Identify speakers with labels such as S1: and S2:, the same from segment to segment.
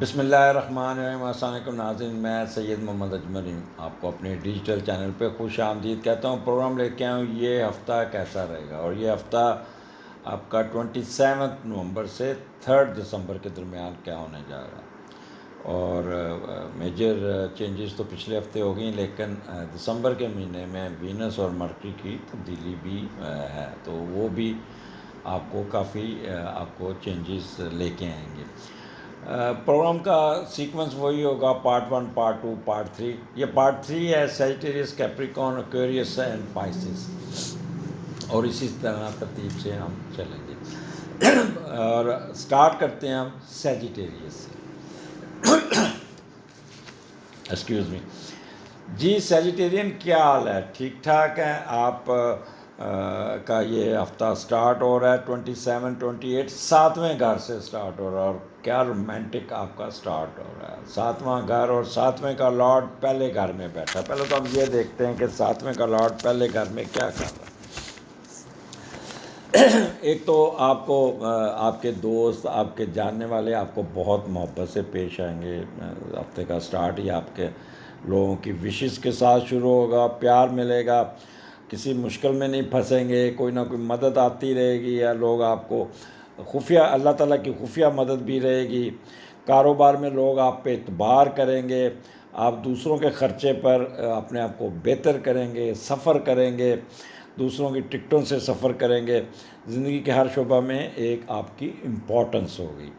S1: بسم اللہ الرحمن الرحیم۔ السلام علیکم ناظرین، میں سید محمد اجمل آپ کو اپنے ڈیجیٹل چینل پہ خوش آمدید کہتا ہوں۔ پروگرام لے کے آیا ہوں یہ ہفتہ کیسا رہے گا، اور یہ ہفتہ آپ کا 27 نومبر سے 3 دسمبر کے درمیان کیا ہونے جا رہا ہے۔ اور میجر چینجز تو پچھلے ہفتے ہو گئی، لیکن دسمبر کے مہینے میں وینس اور مرکری کی تبدیلی بھی ہے، تو وہ بھی آپ کو کافی آپ کو چینجز لے کے آئیں گے۔ پروگرام کا سیکوینس وہی ہوگا، پارٹ 1، پارٹ 2، پارٹ 3۔ یہ پارٹ 3 ہے Sagittarius, Capricorn, Aquarius and Pisces, اور اسی طرح ترتیب سے ہم چلیں گے۔ اور سٹارٹ کرتے ہیں ہم سیجیٹیریس سے۔ ایکسکیوز می جی، سیجیٹیرین کیا حال ہے؟ ٹھیک ٹھاک ہے؟ آپ کا یہ ہفتہ سٹارٹ ہو رہا ہے 27، 28 7ویں گھر سے سٹارٹ ہو رہا ہے، اور کیا رومانٹک آپ کا سٹارٹ ہو رہا ہے۔ 7واں گھر، اور 7ویں کا لارڈ پہلے گھر میں بیٹھا۔ پہلے تو ہم یہ دیکھتے ہیں کہ 7ویں کا لارڈ پہلے گھر میں کیا کر رہا ہے۔ ایک تو آپ کو آپ کے دوست، آپ کے جاننے والے آپ کو بہت محبت سے پیش آئیں گے۔ ہفتے کا سٹارٹ ہی آپ کے لوگوں کی وشز کے ساتھ شروع ہوگا، پیار ملے گا، کسی مشکل میں نہیں پھنسیں گے، کوئی نہ کوئی مدد آتی رہے گی، یا لوگ آپ کو خفیہ، اللہ تعالیٰ کی خفیہ مدد بھی رہے گی۔ کاروبار میں لوگ آپ پہ اعتبار کریں گے، آپ دوسروں کے خرچے پر اپنے آپ کو بہتر کریں گے، سفر کریں گے، دوسروں کی ٹکٹوں سے سفر کریں گے۔ زندگی کے ہر شعبہ میں ایک آپ کی امپورٹنس ہوگی۔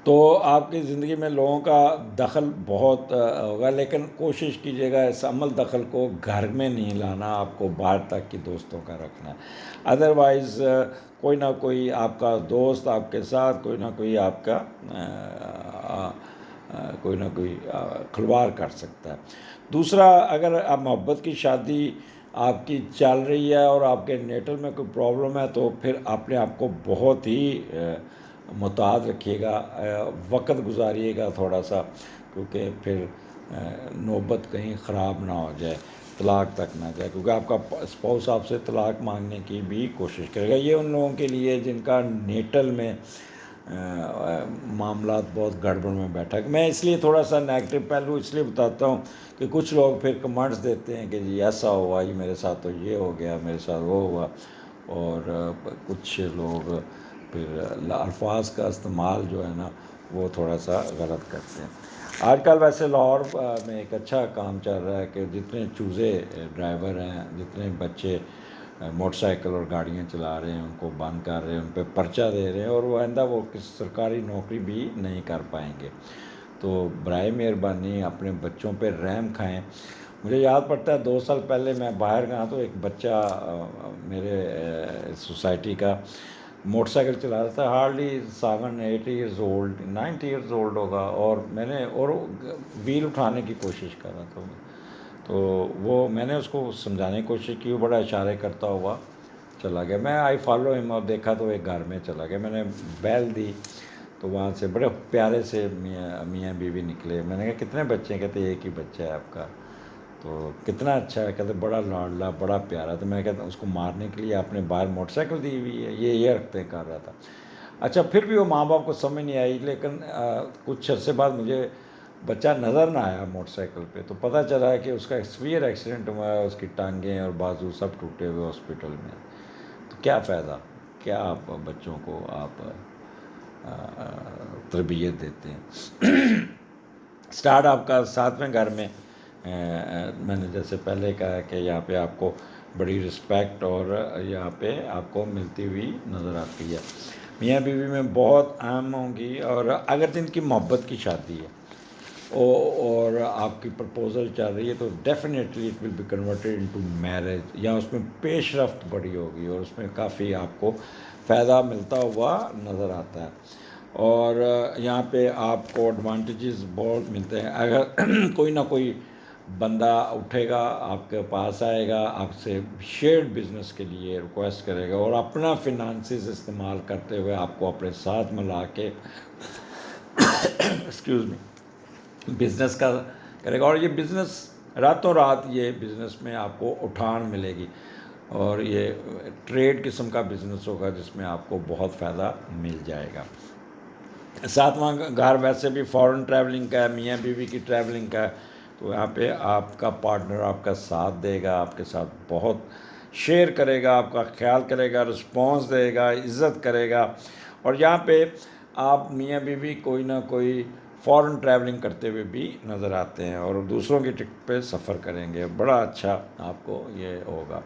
S1: تو آپ کی زندگی میں لوگوں کا دخل بہت ہوگا، لیکن کوشش کیجیے گا اس عمل دخل کو گھر میں نہیں لانا، آپ کو باہر تک کی دوستوں کا رکھنا ہے۔ ادروائز کوئی نہ کوئی آپ کا دوست آپ کے ساتھ کوئی نہ کوئی آپ کا کوئی نہ کوئی کھلواڑ کر سکتا ہے۔ دوسرا، اگر آپ محبت کی شادی آپ کی چل رہی ہے اور آپ کے نیٹل میں کوئی پرابلم ہے، تو پھر اپنے آپ کو بہت ہی محتاط رکھیے گا، وقت گزاریے گا تھوڑا سا، کیونکہ پھر نوبت کہیں خراب نہ ہو جائے، طلاق تک نہ جائے، کیونکہ آپ کا اسپاؤس آپ سے طلاق مانگنے کی بھی کوشش کرے گا۔ یہ ان لوگوں کے لیے جن کا نیٹل میں معاملات بہت گڑبڑ میں بیٹھا ہے۔ میں اس لیے تھوڑا سا نیگیٹو پہلو اس لیے بتاتا ہوں کہ کچھ لوگ پھر کمنٹس دیتے ہیں کہ جی ایسا ہوا، یہ میرے ساتھ تو یہ ہو گیا، میرے ساتھ وہ ہوا، اور کچھ لوگ پھر الفاظ کا استعمال جو ہے نا وہ تھوڑا سا غلط کرتے ہیں۔ آج کل ویسے لاہور میں ایک اچھا کام چل رہا ہے کہ جتنے چوزے ڈرائیور ہیں، جتنے بچے موٹر سائیکل اور گاڑیاں چلا رہے ہیں، ان کو بند کر رہے ہیں، ان پہ پرچہ دے رہے ہیں، اور وہ آئندہ وہ کسی سرکاری نوکری بھی نہیں کر پائیں گے۔ تو برائے مہربانی اپنے بچوں پہ رحم کھائیں۔ مجھے یاد پڑتا ہے 2 سال پہلے میں باہر گیا تو ایک بچہ میرے سوسائٹی کا موٹر سائیکل چلا رہا تھا، hardly 7 8 years old, 9 years old ہوگا، اور میں نے ویل اٹھانے کی کوشش کر رہا تھا، تو میں نے اس کو سمجھانے کی کوشش کی، وہ بڑا اشارے کرتا ہوا چلا گیا۔ میں آئی فالو ہم، اور دیکھا تو ایک گھر میں چلا گیا۔ میں نے بیل دی تو وہاں سے بڑے پیارے سے میاں بیوی نکلے۔ میں نے کہا کتنے بچے ہیں؟ کہتے ایک ہی بچہ ہے آپ کا۔ تو کتنا اچھا ہے؟ کہتے بڑا لاڈلا، بڑا پیارا۔ تو میں کہتا اس کو مارنے کے لیے آپ نے باہر موٹر سائیکل دی ہوئی ہے؟ یہ رکھتے کر رہا تھا۔ اچھا، پھر بھی وہ ماں باپ کو سمجھ نہیں آئی، لیکن کچھ عرصے بعد مجھے بچہ نظر نہ آیا موٹر سائیکل پہ، تو پتہ چلا ہے کہ اس کا ایک سیویئر ایکسیڈنٹ ہوا ہے، اس کی ٹانگیں اور بازو سب ٹوٹے ہوئے ہاسپٹل میں۔ تو کیا فائدہ؟ کیا آپ بچوں کو آپ تربیت دیتے ہیں؟ سٹارٹ آپ کا 7ویں گھر میں، میں نے جیسے پہلے کہا کہ یہاں پہ آپ کو بڑی رسپیکٹ اور یہاں پہ آپ کو ملتی ہوئی نظر آتی ہے۔ میاں بیوی میں بہت اہم ہوں گی، اور اگر جن کی محبت کی شادی ہے اور آپ کی پرپوزل چل رہی ہے، تو definitely it will be converted into marriage, یا اس میں پیش رفت بڑی ہوگی، اور اس میں کافی آپ کو فائدہ ملتا ہوا نظر آتا ہے، اور یہاں پہ آپ کو ایڈوانٹیجز بہت ملتے ہیں۔ اگر کوئی نہ کوئی بندہ اٹھے گا، آپ کے پاس آئے گا، آپ سے شیئرڈ بزنس کے لیے ریکویسٹ کرے گا، اور اپنا فنانسز استعمال کرتے ہوئے آپ کو اپنے ساتھ ملا کے ایکسکیوز می بزنس کا کرے گا، اور یہ بزنس راتوں رات یہ بزنس میں آپ کو اٹھان ملے گی، اور یہ ٹریڈ قسم کا بزنس ہوگا جس میں آپ کو بہت فائدہ مل جائے گا۔ ساتواں گھر ویسے بھی فارن ٹریولنگ کا ہے، میاں بیوی کی ٹریولنگ کا ہے، تو یہاں پہ آپ کا پارٹنر آپ کا ساتھ دے گا، آپ کے ساتھ بہت شیئر کرے گا، آپ کا خیال کرے گا، رسپانس دے گا، عزت کرے گا. اور یہاں پہ آپ میاں بیوی کوئی نہ کوئی فارن ٹریولنگ کرتے ہوئے بھی نظر آتے ہیں اور دوسروں کی ٹکٹ پہ سفر کریں گے. بڑا اچھا آپ کو یہ ہوگا.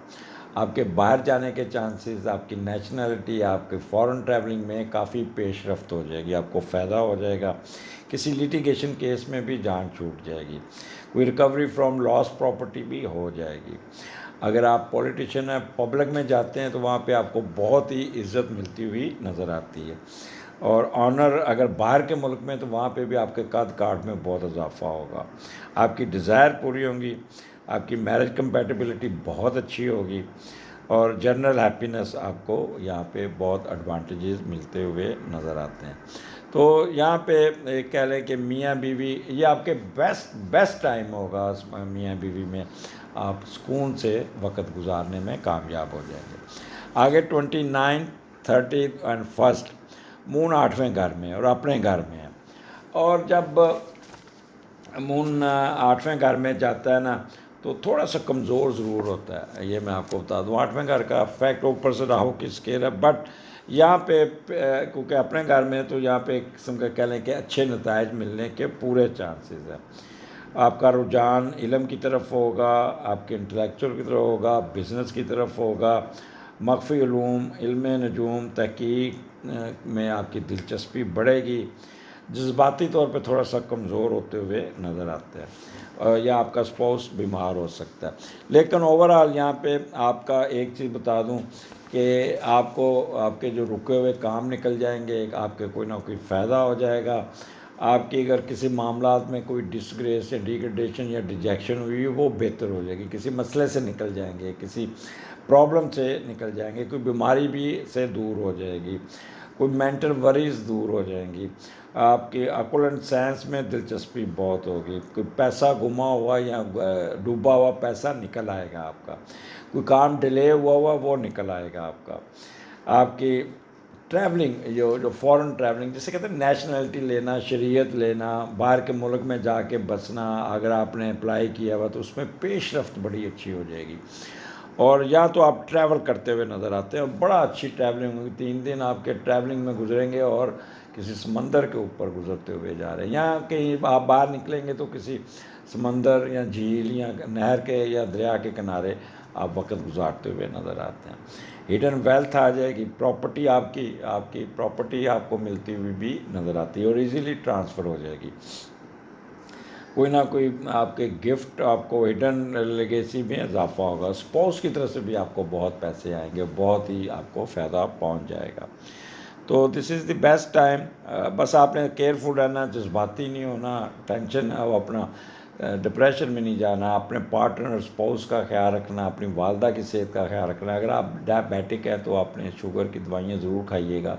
S1: آپ کے باہر جانے کے چانسز، آپ کی نیشنلٹی آپ کے فارن ٹریولنگ میں کافی پیش رفت ہو جائے گی، آپ کو فائدہ ہو جائے گا. کسی لیٹیگیشن کیس میں بھی جان چھوٹ جائے گی، کوئی ریکوری فرام لاس پراپرٹی بھی ہو جائے گی. اگر آپ پولیٹیشین ہیں، پبلک میں جاتے ہیں تو وہاں پہ آپ کو بہت ہی عزت ملتی ہوئی نظر آتی ہے. اور آنر اگر باہر کے ملک میں تو وہاں پہ بھی آپ کے قد کاٹ میں بہت اضافہ ہوگا. آپ کی ڈیزائر پوری ہوں گی، آپ کی میرج کمپیٹیبلٹی بہت اچھی ہوگی، اور جنرل ہیپینس آپ کو یہاں پہ بہت ایڈوانٹیجز ملتے ہوئے نظر آتے ہیں. تو یہاں پہ کہہ لیں کہ میاں بیوی یہ آپ کے بیسٹ ٹائم ہوگا. میاں بیوی میں آپ سکون سے وقت گزارنے میں کامیاب ہو جائیں گے. آگے 29، 30 اینڈ 1 مون 8ویں گھر میں اور اپنے گھر میں ہے. اور جب مون 8ویں گھر میں جاتا ہے نا تو تھوڑا سا کمزور ضرور ہوتا ہے، یہ میں آپ کو بتا دوں. 8ویں گھر کا افیکٹ اوپر سے راہو کی اسکیل ہے، بٹ یہاں پہ کیونکہ اپنے گھر میں تو یہاں پہ ایک قسم کا کہہ لیں کہ اچھے نتائج ملنے کے پورے چانسز ہیں. آپ کا رجحان علم کی طرف ہوگا، آپ کے انٹلیکچوئل کی طرف ہوگا، بزنس کی طرف ہوگا، مخفی علوم، علم نجوم، تحقیق میں آپ کی دلچسپی بڑھے گی. جذباتی طور پہ تھوڑا سا کمزور ہوتے ہوئے نظر آتے ہیں، یا آپ کا اسپاؤس بیمار ہو سکتا ہے. لیکن اوورآل یہاں پہ آپ کا ایک چیز بتا دوں کہ آپ کو آپ کے جو رکے ہوئے کام نکل جائیں گے، آپ کے کوئی نہ کوئی فائدہ ہو جائے گا. آپ کی اگر کسی معاملات میں کوئی ڈسگریس یا ڈیگریڈیشن یا ڈیجیکشن ہوئی وہ بہتر ہو جائے گی. کسی مسئلے سے نکل جائیں گے، کسی پرابلم سے نکل جائیں گے، کوئی بیماری بھی سے دور ہو جائے گی، کوئی مینٹل وریز دور ہو جائیں گی. آپ کی عقل اینڈ سائنس میں دلچسپی بہت ہوگی. کوئی پیسہ گما ہوا یا ڈوبا ہوا پیسہ نکل آئے گا آپ کا. کوئی کام ڈیلے ہوا وہ نکل آئے گا آپ کا. آپ کی ٹریولنگ جو فارن ٹریولنگ جسے کہتے ہیں نیشنلٹی لینا، شریعت لینا، باہر کے ملک میں جا کے بسنا، اگر آپ نے اپلائی کیا ہوا تو اس میں پیش رفت بڑی اچھی ہو جائے گی. اور یا تو آپ ٹریول کرتے ہوئے نظر آتے ہیں اور بڑا اچھی ٹریولنگ ہوگی. 3 دن آپ کے ٹریولنگ میں گزریں گے اور کسی سمندر کے اوپر گزرتے ہوئے جا رہے ہیں، یا کہیں آپ باہر نکلیں گے تو کسی سمندر یا جھیل یا نہر کے یا دریا کے کنارے آپ وقت گزارتے ہوئے نظر آتے ہیں. ہڈن ویلتھ آ جائے گی. پراپرٹی آپ کی پراپرٹی آپ کو ملتی ہوئی بھی نظر آتی ہے اور ایزیلی ٹرانسفر ہو جائے گی. کوئی نہ کوئی آپ کے گفٹ آپ کو ہڈن لیگیسی میں اضافہ ہوگا. اسپاؤس کی طرف سے بھی آپ کو بہت پیسے آئیں گے، بہت ہی آپ کو فائدہ پہنچ جائے گا. تو this is the best time. بس آپ نے کیئرفل رہنا، جذباتی نہیں ہونا، ٹینشن وہ اپنا ڈپریشن میں نہیں جانا، اپنے پارٹنر اسپاؤس کا خیال رکھنا، اپنی والدہ کی صحت کا خیال رکھنا. اگر آپ ڈائبیٹک ہیں تو آپ نے شوگر کی دوائیاں ضرور کھائیے گا.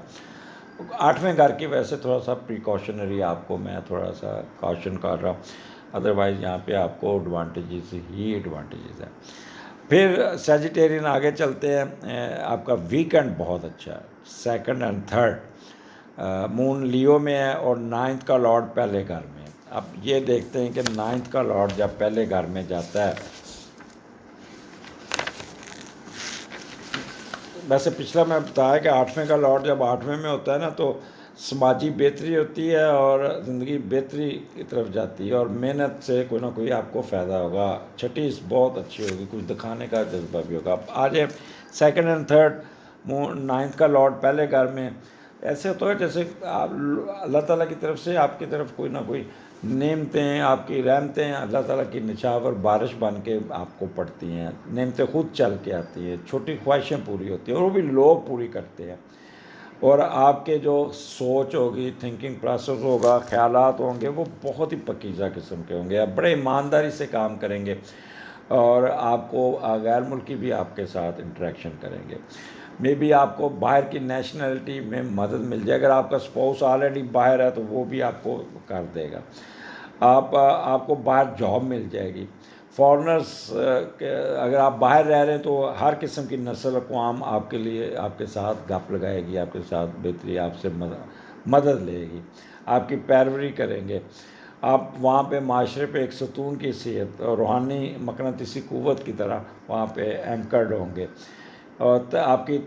S1: 8ویں گھر کی ویسے تھوڑا سا پریکاشنری آپ کو میں تھوڑا سا کاشن کر رہا ہوں، ادروائز یہاں پہ آپ کو ایڈوانٹیجز ہی ایڈوانٹیجز ہیں. پھر سیجیٹیرین آگے چلتے ہیں. آپ کا ویکینڈ بہت اچھا ہے. 2 اینڈ 3 مون لیو میں ہے اور 9 کا لارڈ پہلے گھر میں ہے. اب یہ دیکھتے ہیں کہ 9 کا لارڈ جب پہلے گھر میں جاتا ہے، ویسے پچھلا میں بتایا کہ 8ویں کا لارڈ جب 8ویں میں ہوتا ہے نا تو سماجی بہتری ہوتی ہے اور زندگی بہتری کی طرف جاتی ہے اور محنت سے کوئی نہ کوئی آپ کو فائدہ ہوگا. چھٹی بہت اچھی ہوگی، کچھ دکھانے کا جذبہ بھی ہوگا. آ جائے 2 اینڈ 3 9 کا لارڈ پہلے گھر میں. ایسے ہوتا ہے جیسے اللہ تعالیٰ کی طرف سے آپ کی طرف کوئی نہ کوئی نعمتیں، آپ کی رحمتیں اللہ تعالیٰ کی نچھاور بارش بن کے آپ کو پڑتی ہیں. نعمتیں خود چل کے آتی ہیں، چھوٹی خواہشیں پوری ہوتی ہیں اور وہ بھی لوگ پوری کرتے ہیں. اور آپ کے جو سوچ ہوگی، تھنکنگ پروسیس ہوگا، خیالات ہوں گے وہ بہت ہی پکیزہ قسم کے ہوں گے. آپ بڑے ایمانداری سے کام کریں گے اور آپ کو غیر ملکی بھی آپ کے ساتھ انٹریکشن کریں گے. مے بی آپ کو باہر کی نیشنلٹی میں مدد مل جائے. اگر آپ کا اسپاؤس آلریڈی باہر ہے تو وہ بھی آپ کو کر دے گا. آپ کو باہر جاب مل جائے گی. فارنرس اگر آپ باہر رہ رہے ہیں تو ہر قسم کی نسل اقوام آپ کے لیے آپ کے ساتھ گپ لگائے گی، آپ کے ساتھ بہتری آپ سے مدد لے گی. آپ کی پیروی کریں گے، آپ وہاں پہ معاشرے پہ ایک ستون کی حیثیت اور روحانی مقناطیسی قوت کی طرح وہاں پہ اینکرڈ ہوں گے، اور آپ کی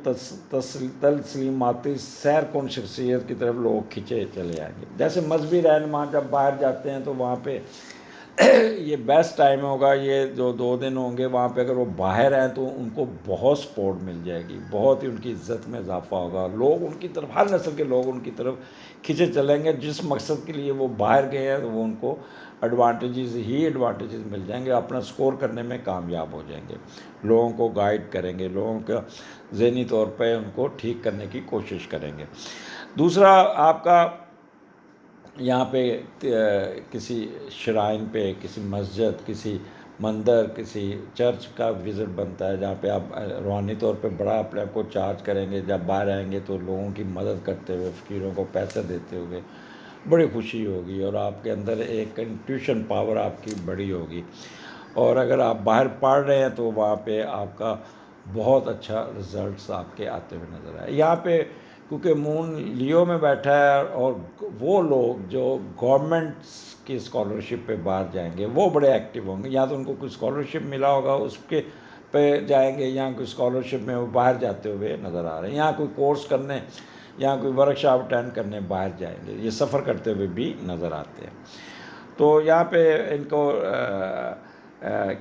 S1: تسلیماتی سیر کن شخصیت کی طرف لوگ کھنچے چلے آئیں گے۔ جیسے مذہبی رہنما جب باہر جاتے ہیں تو وہاں پہ یہ بیسٹ ٹائم ہوگا، یہ جو 2 دن ہوں گے وہاں پہ اگر وہ باہر ہیں تو ان کو بہت سپورٹ مل جائے گی، بہت ہی ان کی عزت میں اضافہ ہوگا، لوگ ان کی طرف، ہر نسل کے لوگ ان کی طرف کھنچے چلیں گے، جس مقصد کے لیے وہ باہر گئے ہیں تو وہ ان کو ایڈوانٹیجز مل جائیں گے، اپنا سکور کرنے میں کامیاب ہو جائیں گے، لوگوں کو گائیڈ کریں گے، لوگوں کا ذہنی طور پہ ان کو ٹھیک کرنے کی کوشش کریں گے۔ دوسرا آپ کا یہاں پہ کسی شرائن پہ، کسی مسجد، کسی مندر، کسی چرچ کا وزٹ بنتا ہے، جہاں پہ آپ روحانی طور پہ بڑا اپنے آپ کو چارج کریں گے، جب باہر آئیں گے تو لوگوں کی مدد کرتے ہوئے، فقیروں کو پیسے دیتے ہوئے بڑی خوشی ہوگی، اور آپ کے اندر ایک انٹیویشن پاور آپ کی بڑی ہوگی، اور اگر آپ باہر پڑھ رہے ہیں تو وہاں پہ آپ کا بہت اچھا رزلٹس آپ کے آتے ہوئے نظر آئے۔ یہاں پہ کیونکہ مون لیو میں بیٹھا ہے، اور وہ لوگ جو گورنمنٹس کی اسکالرشپ پہ باہر جائیں گے وہ بڑے ایکٹیو ہوں گے، یا تو ان کو کوئی اسکالرشپ ملا ہوگا اس کے پہ جائیں گے، یا کوئی اسکالرشپ میں وہ باہر جاتے ہوئے نظر آ رہے ہیں، یہاں کوئی کورس کرنے، یا کوئی ورک شاپ اٹینڈ کرنے باہر جائیں گے، یہ سفر کرتے ہوئے بھی نظر آتے ہیں۔ تو یہاں پہ ان کو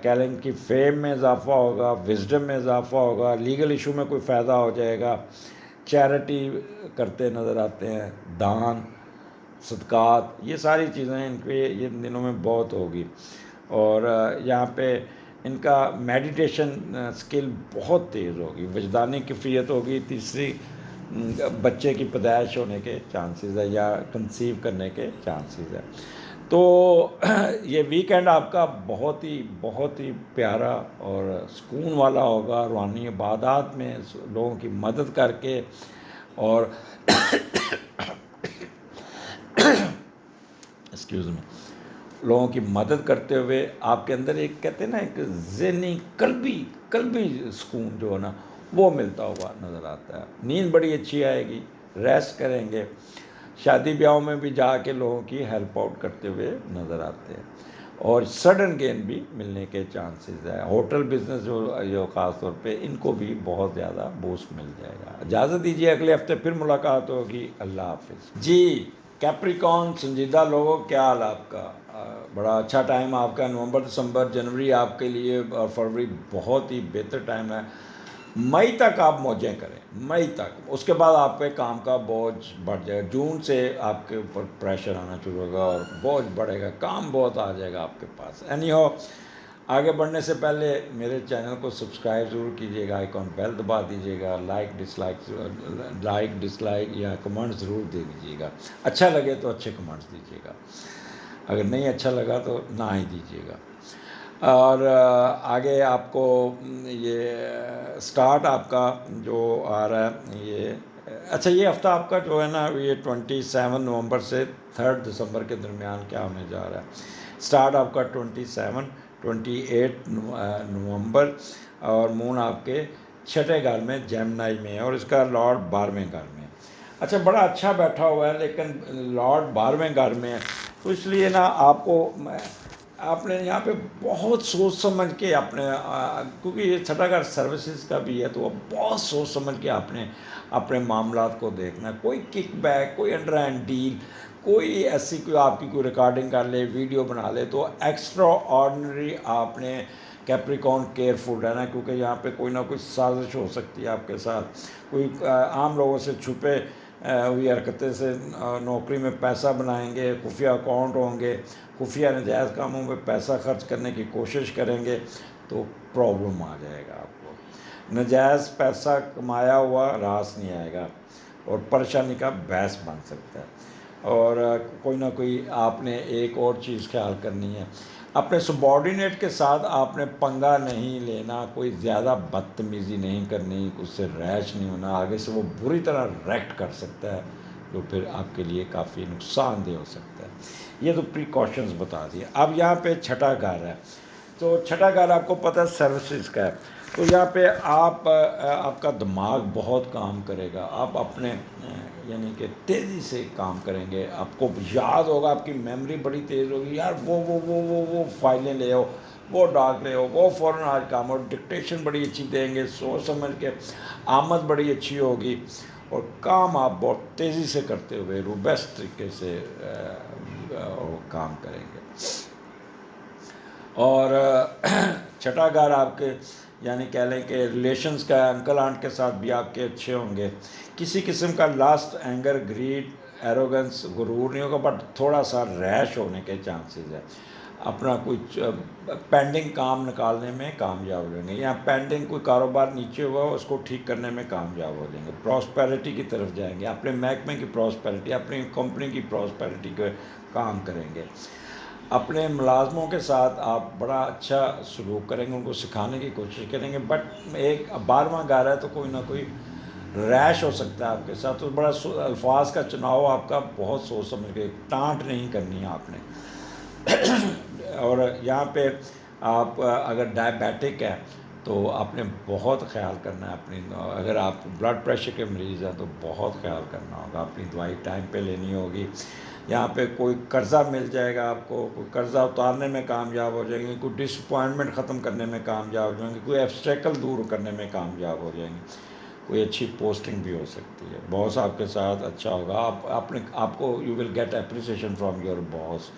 S1: کہہ لیں کہ فیم میں اضافہ ہوگا، وزڈم میں اضافہ ہوگا، لیگل ایشو میں کوئی فائدہ ہو جائے گا، چیریٹی کرتے نظر آتے ہیں، دان، صدقات، یہ ساری چیزیں ان کے ان دنوں میں بہت ہوگی، اور یہاں پہ ان کا میڈیٹیشن سکل بہت تیز ہوگی، وجدانی کیفیت ہوگی، تیسری بچے کی پیدائش ہونے کے چانسز ہے، یا کنسیو کرنے کے چانسز ہے۔ تو یہ ویکینڈ آپ کا بہت ہی پیارا اور سکون والا ہوگا، روحانی عبادات میں لوگوں کی مدد کر کے، اور ایکسکیوز می، لوگوں کی مدد کرتے ہوئے آپ کے اندر ایک کہتے ہیں نا ایک ذہنی قلبی سکون جو ہے نا وہ ملتا ہوا نظر آتا ہے، نیند بڑی اچھی آئے گی، ریسٹ کریں گے، شادی بیاہوں میں بھی جا کے لوگوں کی ہیلپ آؤٹ کرتے ہوئے نظر آتے ہیں، اور سڈن گین بھی ملنے کے چانسز ہے، ہوٹل بزنس جو خاص طور پہ ان کو بھی بہت زیادہ بوسٹ مل جائے گا۔ اجازت دیجیے، اگلے ہفتے پھر ملاقات ہوگی، اللہ حافظ جی۔ کیپریکون سنجیدہ لوگوں، کیا حال آپ کا؟ بڑا اچھا ٹائم آپ کا، نومبر، دسمبر، جنوری آپ کے لیے، اور فروری بہت ہی بہتر ٹائم ہے، مئی تک آپ موجیں کریں، مئی تک، اس کے بعد آپ پہ کام کا بوجھ بڑھ جائے گا، جون سے آپ کے اوپر پریشر آنا شروع ہوگا اور بوجھ بڑھے گا، کام بہت آ جائے گا آپ کے پاس۔ اینی ہو، آگے بڑھنے سے پہلے میرے چینل کو سبسکرائب ضرور کیجیے گا، آئیکن بیل دبا دیجیے گا، لائک ڈس لائک یا کمنٹ ضرور دے دیجیے گا، اچھا لگے تو اچھے کمنٹس دیجیے گا، اگر نہیں اچھا لگا تو نہ ہی دیجیے گا۔ اور آگے آپ کو یہ سٹارٹ آپ کا جو آ رہا ہے، یہ اچھا، یہ ہفتہ آپ کا جو ہے نا یہ 27 نومبر سے 3 دسمبر کے درمیان کیا ہونے جا رہا ہے۔ سٹارٹ آپ کا 28 نومبر، اور مون آپ کے 6 گھر میں جیمنائی میں ہے، اور اس کا لارڈ 12ویں گھر میں ہے۔ اچھا، بڑا اچھا بیٹھا ہوا ہے، لیکن لارڈ 12ویں گھر میں ہے، تو اس لیے نا آپ نے یہاں پہ بہت سوچ سمجھ کے کیونکہ یہ 6 گھر سروسز کا بھی ہے، تو بہت سوچ سمجھ کے آپ نے اپنے معاملات کو دیکھنا ہے، کوئی کک بیک، کوئی انڈر ہینڈ ڈیل، کوئی ایسی کوئی آپ کی کوئی ریکارڈنگ کر لے، ویڈیو بنا لے، تو ایکسٹرا آرڈنری آپ نے کیپریکون کیئرفل رہنا، کیونکہ یہاں پہ کوئی نہ کوئی سازش ہو سکتی ہے آپ کے ساتھ، کوئی عام لوگوں سے چھپے ہوئی حرکتیں سے نوکری میں پیسہ بنائیں گے، خفیہ اکاؤنٹ ہوں گے، خفیہ نجائز کاموں میں پیسہ خرچ کرنے کی کوشش کریں گے، تو پرابلم آ جائے گا آپ کو، نجائز پیسہ کمایا ہوا راس نہیں آئے گا، اور پریشانی کا باعث بن سکتا ہے، اور کوئی نہ کوئی آپ نے ایک اور چیز خیال کرنی ہے، اپنے سبارڈینیٹ کے ساتھ آپ نے پنگا نہیں لینا، کوئی زیادہ بدتمیزی نہیں کرنی، اس سے ریش نہیں ہونا، آگے سے وہ بری طرح ریکٹ کر سکتا ہے، جو پھر آپ کے لیے کافی نقصان دہ ہو سکتا ہے۔ یہ تو پریکاشنز بتا دیے۔ اب یہاں پہ 6 گھر ہے، تو 6 گھر آپ کو پتہ ہے سروسز کا ہے، تو یہاں پہ آپ کا دماغ بہت کام کرے گا، آپ اپنے یعنی کہ تیزی سے کام کریں گے، آپ کو یاد ہوگا، آپ کی میموری بڑی تیز ہوگی، یار وہ فائلیں لے آؤ، وہ ڈاک لے آؤ، وہ فوراً آج کام، اور ڈکٹیشن بڑی اچھی دیں گے، سوچ سمجھ کے، آمد بڑی اچھی ہوگی، اور کام آپ بہت تیزی سے کرتے ہوئے روبیسٹ طریقے سے کام کریں گے۔ اور چھٹا گھر آپ کے یعنی کہہ لیں کہ ریلیشنز کا، انکل آنٹ کے ساتھ بھی آپ کے اچھے ہوں گے، کسی قسم کا لاسٹ اینگر، گریڈ، ایروگنس، غرور نہیں ہوگا، بٹ تھوڑا سا ریش ہونے کے چانسز ہے، اپنا کچھ پینڈنگ کام نکالنے میں کامیاب ہو جائیں گے، یا پینڈنگ کوئی کاروبار نیچے ہوا اس کو ٹھیک کرنے میں کامیاب ہو جائیں گے، پراسپیرٹی کی طرف جائیں گے، اپنے محکمے کی پراسپیرٹی، اپنی کمپنی کی پراسپیرٹی کے کام کریں گے، اپنے ملازموں کے ساتھ آپ بڑا اچھا سلوک کریں گے، ان کو سکھانے کی کوشش کریں گے، بٹ ایک 12واں گھر ہے تو کوئی نہ کوئی ریش ہو سکتا ہے آپ کے ساتھ، تو بڑا الفاظ کا چناؤ آپ کا بہت سوچ سمجھ کے، ٹانٹ نہیں کرنی ہے آپ نے۔ اور یہاں پہ آپ اگر ڈائبیٹک ہے تو آپ نے بہت خیال کرنا ہے اپنی، اگر آپ بلڈ پریشر کے مریض ہیں تو بہت خیال کرنا ہوگا، اپنی دوائی ٹائم پہ لینی ہوگی، یہاں پہ کوئی قرضہ مل جائے گا آپ کو، کوئی قرضہ اتارنے میں کامیاب ہو جائیں گے، کوئی ڈس اپوائنٹمنٹ ختم کرنے میں کامیاب ہو جائیں گے، کوئی ایبسٹریکل دور کرنے میں کامیاب ہو جائیں گے، کوئی اچھی پوسٹنگ بھی ہو سکتی ہے، باس آپ کے ساتھ اچھا ہوگا، آپ کو you will get appreciation from your boss.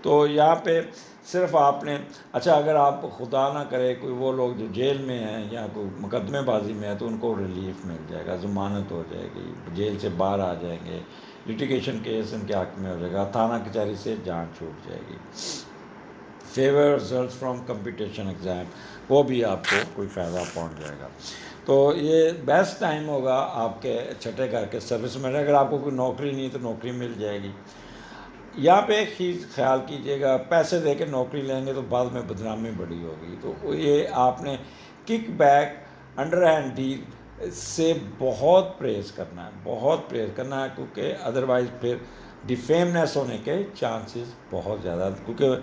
S1: تو یہاں پہ صرف آپ نے اچھا، اگر آپ خدا نہ کرے کوئی وہ لوگ جو جیل میں ہیں یا کوئی مقدمے بازی میں ہے تو ان کو ریلیف مل جائے گا، ضمانت ہو جائے گی، جیل سے باہر آ جائیں گے، لٹیگیشن کیس ان کے حق میں ہو جائے گا، تھانہ کچہری سے جان چھوٹ جائے گی، favour result from competition exam, وہ بھی آپ کو کوئی فائدہ پہنچ جائے گا۔ تو یہ بیسٹ ٹائم ہوگا آپ کے چھٹے گھر کے سروس میں، اگر آپ کو کوئی نوکری نہیں تو نوکری مل جائے گی۔ یہاں پہ ایک چیز خیال کیجیے گا، پیسے دے کے نوکری لیں گے تو بعد میں بدنامی بڑی ہوگی، تو یہ آپ نے kickback, underhand deal سے بہت پرہیز کرنا ہے، بہت پرہیز کرنا ہے، کیونکہ ادروائز پھر ڈیفیمنیس ہونے کے چانسز بہت زیادہ، کیونکہ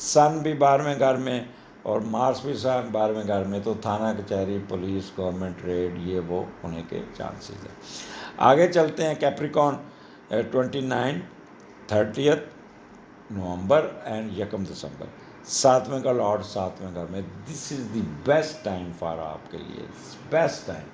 S1: سن بھی 12ویں گھر میں اور مارس بھی سن 12ویں گھر میں، تو تھانہ کچہری، پولیس، گورنمنٹ ریڈ، یہ وہ ہونے کے چانسز ہیں۔ آگے چلتے ہیں کیپریکون، 29، 30 نومبر اینڈ 1 دسمبر، 7ویں کا لارڈ 7ویں گھر میں، دس is the best time for آپ کے لیے، بیسٹ ٹائم۔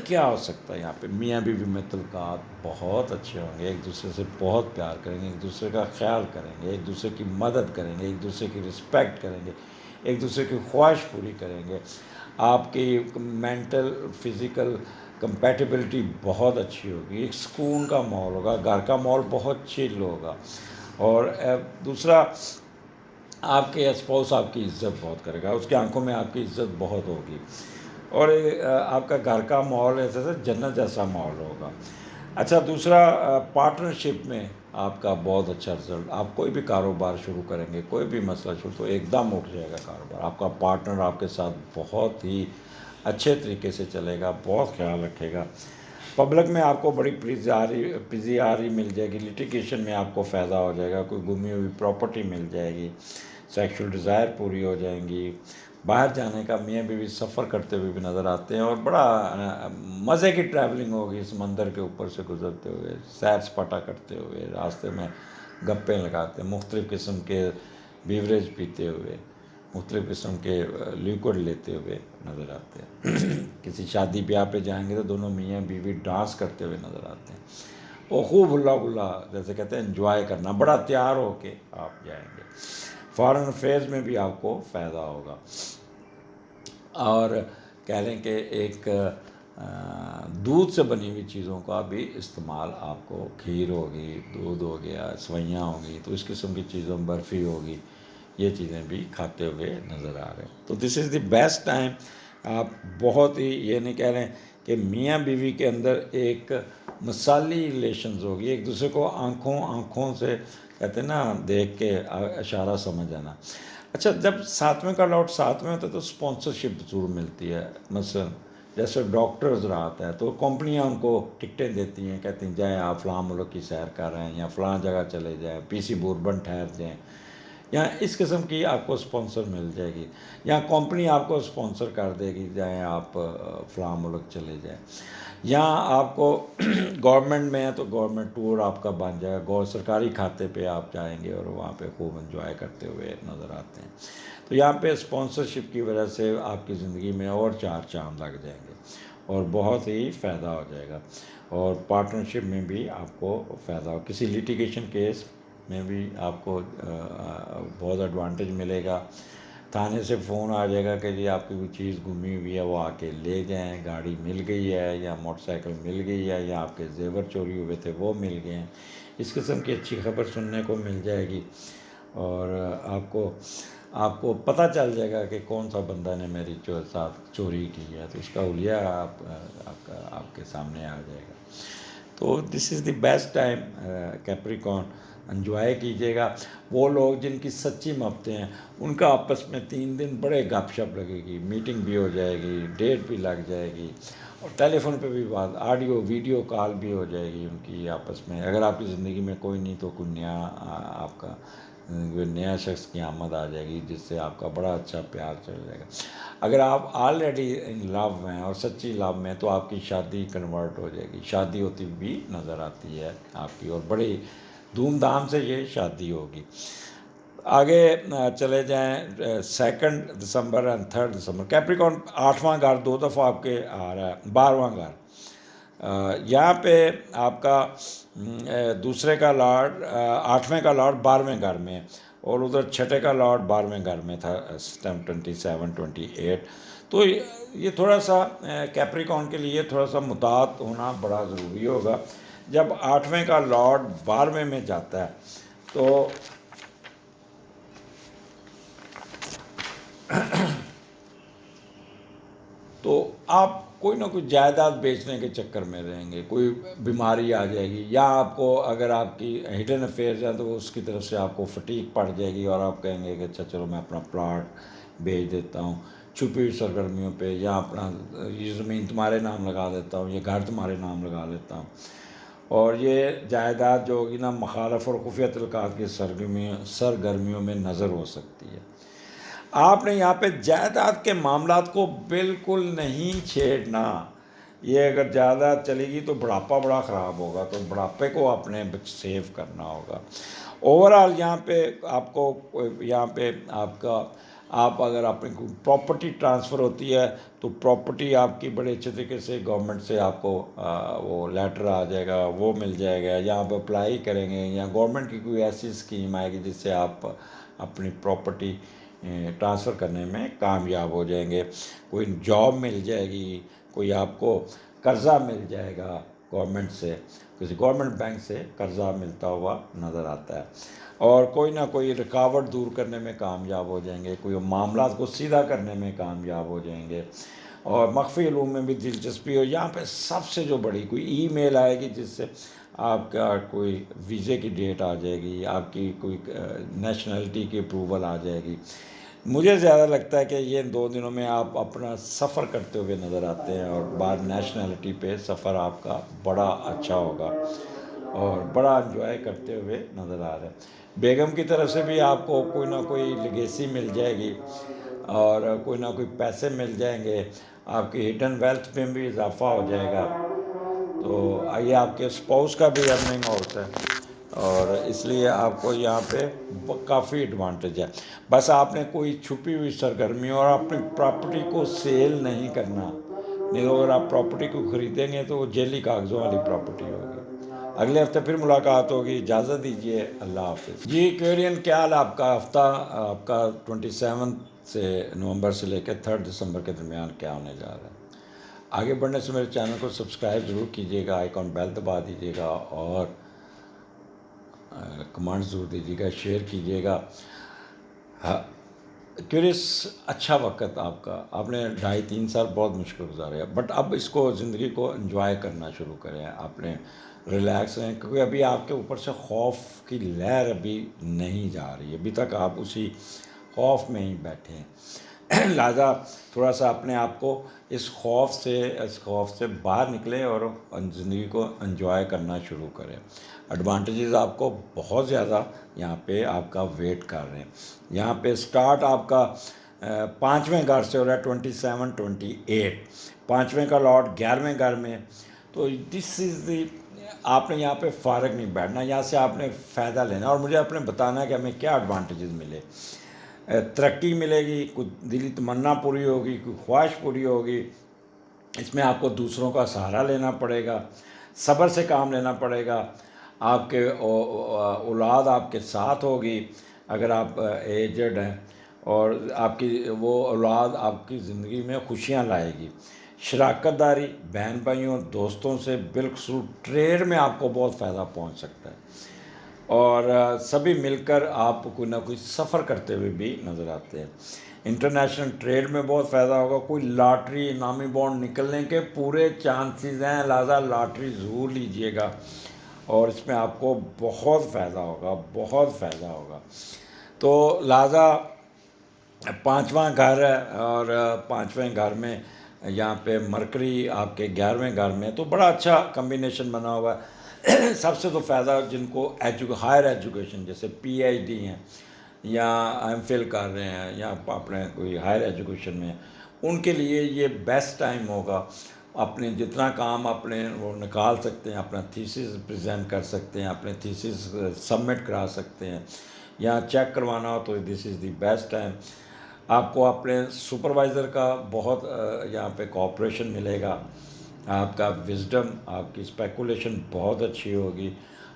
S1: کیا ہو سکتا ہے یہاں پہ؟ میاں بیوی میں تعلقات بہت اچھے ہوں گے، ایک دوسرے سے بہت پیار کریں گے، ایک دوسرے کا خیال کریں گے، ایک دوسرے کی مدد کریں گے، ایک دوسرے کی رسپیکٹ کریں گے، ایک دوسرے کی خواہش پوری کریں گے، آپ کی مینٹل فزیکل کمپیٹیبلٹی بہت اچھی ہوگی، ایک سکون کا ماحول ہوگا، گھر کا ماحول بہت چل ہوگا، اور دوسرا آپ کے اسپاؤس آپ کی عزت بہت کرے گا، اس کی آنکھوں میں آپ کی عزت بہت ہوگی، اور آپ کا گھر کا ماحول ایسا جنت جیسا ماحول ہوگا۔ اچھا، دوسرا پارٹنرشپ میں آپ کا بہت اچھا رزلٹ، آپ کوئی بھی کاروبار شروع کریں گے، کوئی بھی مسئلہ شروع تو ایک دم اٹھ جائے گا کاروبار، آپ کا پارٹنر آپ کے ساتھ بہت ہی اچھے طریقے سے چلے گا، بہت خیال رکھے گا، پبلک میں آپ کو بڑی پذیرائی مل جائے گی، لٹیگیشن میں آپ کو فائدہ ہو جائے گا، کوئی گمی ہوئی پراپرٹی مل جائے گی، سیکشول ڈیزائر پوری ہو جائیں گی، باہر جانے کا میاں بیوی سفر کرتے ہوئے بھی نظر آتے ہیں، اور بڑا مزے کی ٹریولنگ ہوگی، سمندر کے اوپر سے گزرتے ہوئے، سیر سپاٹا کرتے ہوئے، راستے میں گپیں لگاتے، مختلف قسم کے بیوریج پیتے ہوئے، مختلف قسم کے لیکوڈ لیتے ہوئے نظر آتے ہیں۔ کسی شادی بیاہ پہ جائیں گے تو دونوں میاں بیوی ڈانس کرتے ہوئے نظر آتے ہیں، وہ خوب ہلا گلا، جیسے کہتے ہیں انجوائے کرنا، بڑا تیار ہو کے آپ جائیں گے، فارن افیئرز میں بھی آپ کو فائدہ ہوگا، اور کہہ لیں کہ ایک دودھ سے بنی ہوئی چیزوں کا بھی استعمال آپ کو، کھیر ہوگی، دودھ ہو گیا، سوئیاں ہوگی، تو اس قسم کی چیزوں، برفی ہوگی، یہ چیزیں بھی کھاتے ہوئے نظر آ رہے ہیں، تو this is the best time. آپ بہت ہی، یہ نہیں کہہ رہے ہیں کہ میاں بیوی کے اندر ایک مثالی ریلیشنز ہوگی، ایک دوسرے کو آنکھوں سے کہتے ہیں نا، دیکھ کے اشارہ سمجھ آنا۔ اچھا، جب 7ویں کا لاٹ 7ویں ہوتا ہے تو سپانسرشپ ضرور ملتی ہے، مثلا جیسے ڈاکٹرز رہتا ہے تو کمپنیاں ان کو ٹکٹیں دیتی ہیں، کہتی ہیں جائیں آپ فلاں ملک کی سیر کر رہے ہیں، یا فلاں جگہ چلے جائیں، پی سی بوربن ٹھہر جائیں، یا اس قسم کی آپ کو اسپانسر مل جائے گی، یا کمپنی آپ کو اسپانسر کر دے گی، جائیں آپ فلاں ملک چلے جائیں، یا آپ کو گورنمنٹ میں ہے تو گورنمنٹ ٹور آپ کا بن جائے گا، سرکاری کھاتے پہ آپ جائیں گے اور وہاں پہ خوب انجوائے کرتے ہوئے نظر آتے ہیں۔ تو یہاں پہ اسپانسرشپ کی وجہ سے آپ کی زندگی میں اور چار چاند لگ جائیں گے اور بہت ہی فائدہ ہو جائے گا، اور پارٹنرشپ میں بھی آپ کو فائدہ ہو، کسی لیٹیگیشن کیس میں بھی آپ کو بہت ایڈوانٹیج ملے گا۔ تھانے سے فون آ جائے گا کہ جی آپ کی کوئی چیز گمی ہوئی ہے، وہ آ کے لے جائیں، گاڑی مل گئی ہے یا موٹر سائیکل مل گئی ہے یا آپ کے زیور چوری ہوئے تھے وہ مل گئے ہیں، اس قسم کی اچھی خبر سننے کو مل جائے گی، اور آپ کو پتہ چل جائے گا کہ کون سا بندہ نے میری ساتھ چوری کی ہے، تو اس کا حلیہ آپ کے سامنے آ جائے گا۔ تو this is the best time Capricorn, enjoy کیجیے گا۔ وہ لوگ جن کی سچی محبتیں ہیں ان کا آپس میں 3 دن بڑے گپ شپ لگے گی، میٹنگ بھی ہو جائے گی، ڈیٹ بھی لگ جائے گی، اور ٹیلی فون پہ بھی بات، آڈیو ویڈیو کال بھی ہو جائے گی ان کی آپس میں۔ اگر آپ کی زندگی میں کوئی نہیں تو کوئی نیا آپ کا کوئی نیا شخص کی آمد آ جائے گی جس سے آپ کا بڑا اچھا پیار چل جائے گا۔ اگر آپ آلریڈی ان لو ہیں اور سچی لو میں، تو آپ کی شادی کنورٹ ہو جائے گی، شادی ہوتی بھی نظر آتی ہے آپ کی، اور بڑی دھوم دھام سے یہ شادی ہوگی۔ آگے چلے جائیں 2 دسمبر اور 3 دسمبر، کیپریکون 8واں گھر 2 دفعہ آپ کے آ رہا ہے، 12واں گھر، یہاں پہ آپ کا دوسرے کا لارڈ 8ویں کا لارڈ 12ویں گھر میں، اور ادھر چھٹے کا لارڈ 12ویں گھر میں تھا سٹم 27 28۔ تو یہ تھوڑا سا کیپریکون کے لیے تھوڑا سا مطاعت ہونا بڑا ضروری ہوگا۔ جب 8ویں کا لارڈ 12ویں میں جاتا ہے تو آپ کوئی نہ کوئی جائیداد بیچنے کے چکر میں رہیں گے، کوئی بیماری آ جائے گی، یا آپ کو اگر آپ کی ہڈن افیئرز ہیں تو اس کی طرف سے آپ کو فٹیگ پڑ جائے گی، اور آپ کہیں گے کہ اچھا چلو میں اپنا پلاٹ بیچ دیتا ہوں چھپی ہوئی سرگرمیوں پہ، یا اپنا یہ زمین تمہارے نام لگا دیتا ہوں، یہ گھر تمہارے نام لگا دیتا ہوں، اور یہ جائیداد جو ہوگی نا مخالف اور خفیہ تعلقات کی سرگرمیوں میں نظر ہو سکتی ہے۔ آپ نے یہاں پہ جائیداد کے معاملات کو بالکل نہیں چھیڑنا، یہ اگر جائیداد چلے گی تو بڑھاپا بڑا خراب ہوگا، تو بڑھاپے کو آپ نے سیو کرنا ہوگا۔ اوورآل یہاں پہ آپ کو یہاں پہ آپ اگر اپنی پراپرٹی ٹرانسفر ہوتی ہے تو پراپرٹی آپ کی بڑے اچھے طریقے سے گورنمنٹ سے آپ کو وہ لیٹر آ جائے گا، وہ مل جائے گا، یا آپ اپلائی کریں گے، یا گورنمنٹ کی کوئی ایسی اسکیم آئے گی جس سے آپ اپنی پراپرٹی ٹرانسفر کرنے میں کامیاب ہو جائیں گے، کوئی جاب مل جائے گی، کوئی آپ کو قرضہ مل جائے گا گورنمنٹ سے، کسی گورنمنٹ بینک سے قرضہ ملتا ہوا نظر آتا ہے، اور کوئی نہ کوئی رکاوٹ دور کرنے میں کامیاب ہو جائیں گے، کوئی معاملات کو سیدھا کرنے میں کامیاب ہو جائیں گے، اور مخفی علوم میں بھی دلچسپی ہو۔ یہاں پہ سب سے جو بڑی کوئی ای میل آئے گی جس سے آپ کا کوئی ویزے کی ڈیٹ آ جائے گی، آپ کی کوئی نیشنلٹی کی اپروول آ جائے گی۔ مجھے زیادہ لگتا ہے کہ یہ 2 دنوں میں آپ اپنا سفر کرتے ہوئے نظر آتے ہیں، اور باہر نیشنلٹی پہ سفر آپ کا بڑا اچھا ہوگا اور بڑا انجوائے کرتے ہوئے نظر آ رہے ہیں۔ بیگم کی طرف سے بھی آپ کو کوئی نہ کوئی لیگیسی مل جائے گی، اور کوئی نہ کوئی پیسے مل جائیں گے، آپ کی ہڈن ویلتھ میں بھی اضافہ ہو جائے گا، تو یہ آپ کے اسپاؤس کا بھی ارننگ ہاؤس ہے، اور اس لیے آپ کو یہاں پہ کافی ایڈوانٹیج ہے۔ بس آپ نے کوئی چھپی ہوئی سرگرمی اور اپنی پراپرٹی کو سیل نہیں کرنا، نہیں تو اگر آپ پراپرٹی کو خریدیں گے تو وہ جیلی کاغذوں والی پراپرٹی ہوگی۔ اگلے ہفتے پھر ملاقات ہوگی، اجازت دیجیے، اللہ حافظ۔ جی کویرین، کیا حال آپ کا ہفتہ آپ کا 27 نومبر سے لے کے 3 دسمبر کے درمیان کیا ہونے جا رہا ہے؟ آگے بڑھنے سے میرے چینل کو سبسکرائب ضرور کیجیے گا، آئیکن بیل دبا دیجیے گا، اور کمنٹ ضرور دیجیے گا، شیئر کیجیے گا۔ کیوریس، اچھا وقت آپ نے 2.5 3 سال بہت مشکل گزارے، بٹ اب اس کو زندگی کو انجوائے کرنا شروع کریں، آپ نے ریلیکس رہیں، کیونکہ ابھی آپ کے اوپر سے خوف کی لہر ابھی نہیں جا رہی، ابھی تک آپ اسی خوف میں ہی بیٹھے ہیں۔ لہٰذا تھوڑا سا اپنے آپ کو اس خوف سے باہر نکلیں اور زندگی کو انجوائے کرنا شروع کریں. ایڈوانٹیجز آپ کو بہت زیادہ یہاں پہ آپ کا ویٹ کر رہے ہیں. یہاں پہ سٹارٹ آپ کا 5ویں گھر سے ہو رہا ہے 27 28. 5ویں کا لاٹ 11ویں گھر میں. تو دس از دی آپ نے یہاں پہ فارغ نہیں بیٹھنا, یہاں سے آپ نے فائدہ لینا اور مجھے اپنے بتانا ہے کہ ہمیں کیا ایڈوانٹیجز ملے. ترقی ملے گی, کوئی دلی تمنا پوری ہوگی, کوئی خواہش پوری ہوگی. اس میں آپ کو دوسروں کا سہارا لینا پڑے گا, صبر سے کام لینا پڑے گا. آپ کے اولاد آپ کے ساتھ ہوگی اگر آپ ایجڈ ہیں, اور آپ کی وہ اولاد آپ کی زندگی میں خوشیاں لائے گی. شراکت داری بہن بھائیوں دوستوں سے بالخصوص ٹریڈ میں آپ کو بہت فائدہ پہنچ سکتا ہے, اور سبھی مل کر آپ کوئی نہ کوئی سفر کرتے ہوئے بھی نظر آتے ہیں. انٹرنیشنل ٹریڈ میں بہت فائدہ ہوگا. کوئی لاٹری انعامی بانڈ نکلنے کے پورے چانسز ہیں, لہٰذا لاٹری ضرور لیجئے گا اور اس میں آپ کو بہت فائدہ ہوگا, بہت فائدہ ہوگا. تو لہٰذا 5واں گھر ہے اور 5ویں گھر میں یہاں پہ مرکری آپ کے 11ویں گھر میں, تو بڑا اچھا کمبینیشن بنا ہوا ہے. سب سے تو فائدہ جن کو ہائر ایجوکیشن جیسے پی ایچ ڈی ہیں یا ایم فل کر رہے ہیں یا اپنے کوئی ہائر ایجوکیشن میں, ان کے لیے یہ بیسٹ ٹائم ہوگا. اپنے جتنا کام اپنے وہ نکال سکتے ہیں, اپنا تھیسس پریزنٹ کر سکتے ہیں, اپنے تھیسس سبمٹ کرا سکتے ہیں, یا چیک کروانا ہو تو this is the best time. آپ کو اپنے سپروائزر کا بہت یہاں پہ کوآپریشن ملے گا. آپ کا وزڈم, آپ کی اسپیکولیشن بہت اچھی ہوگی.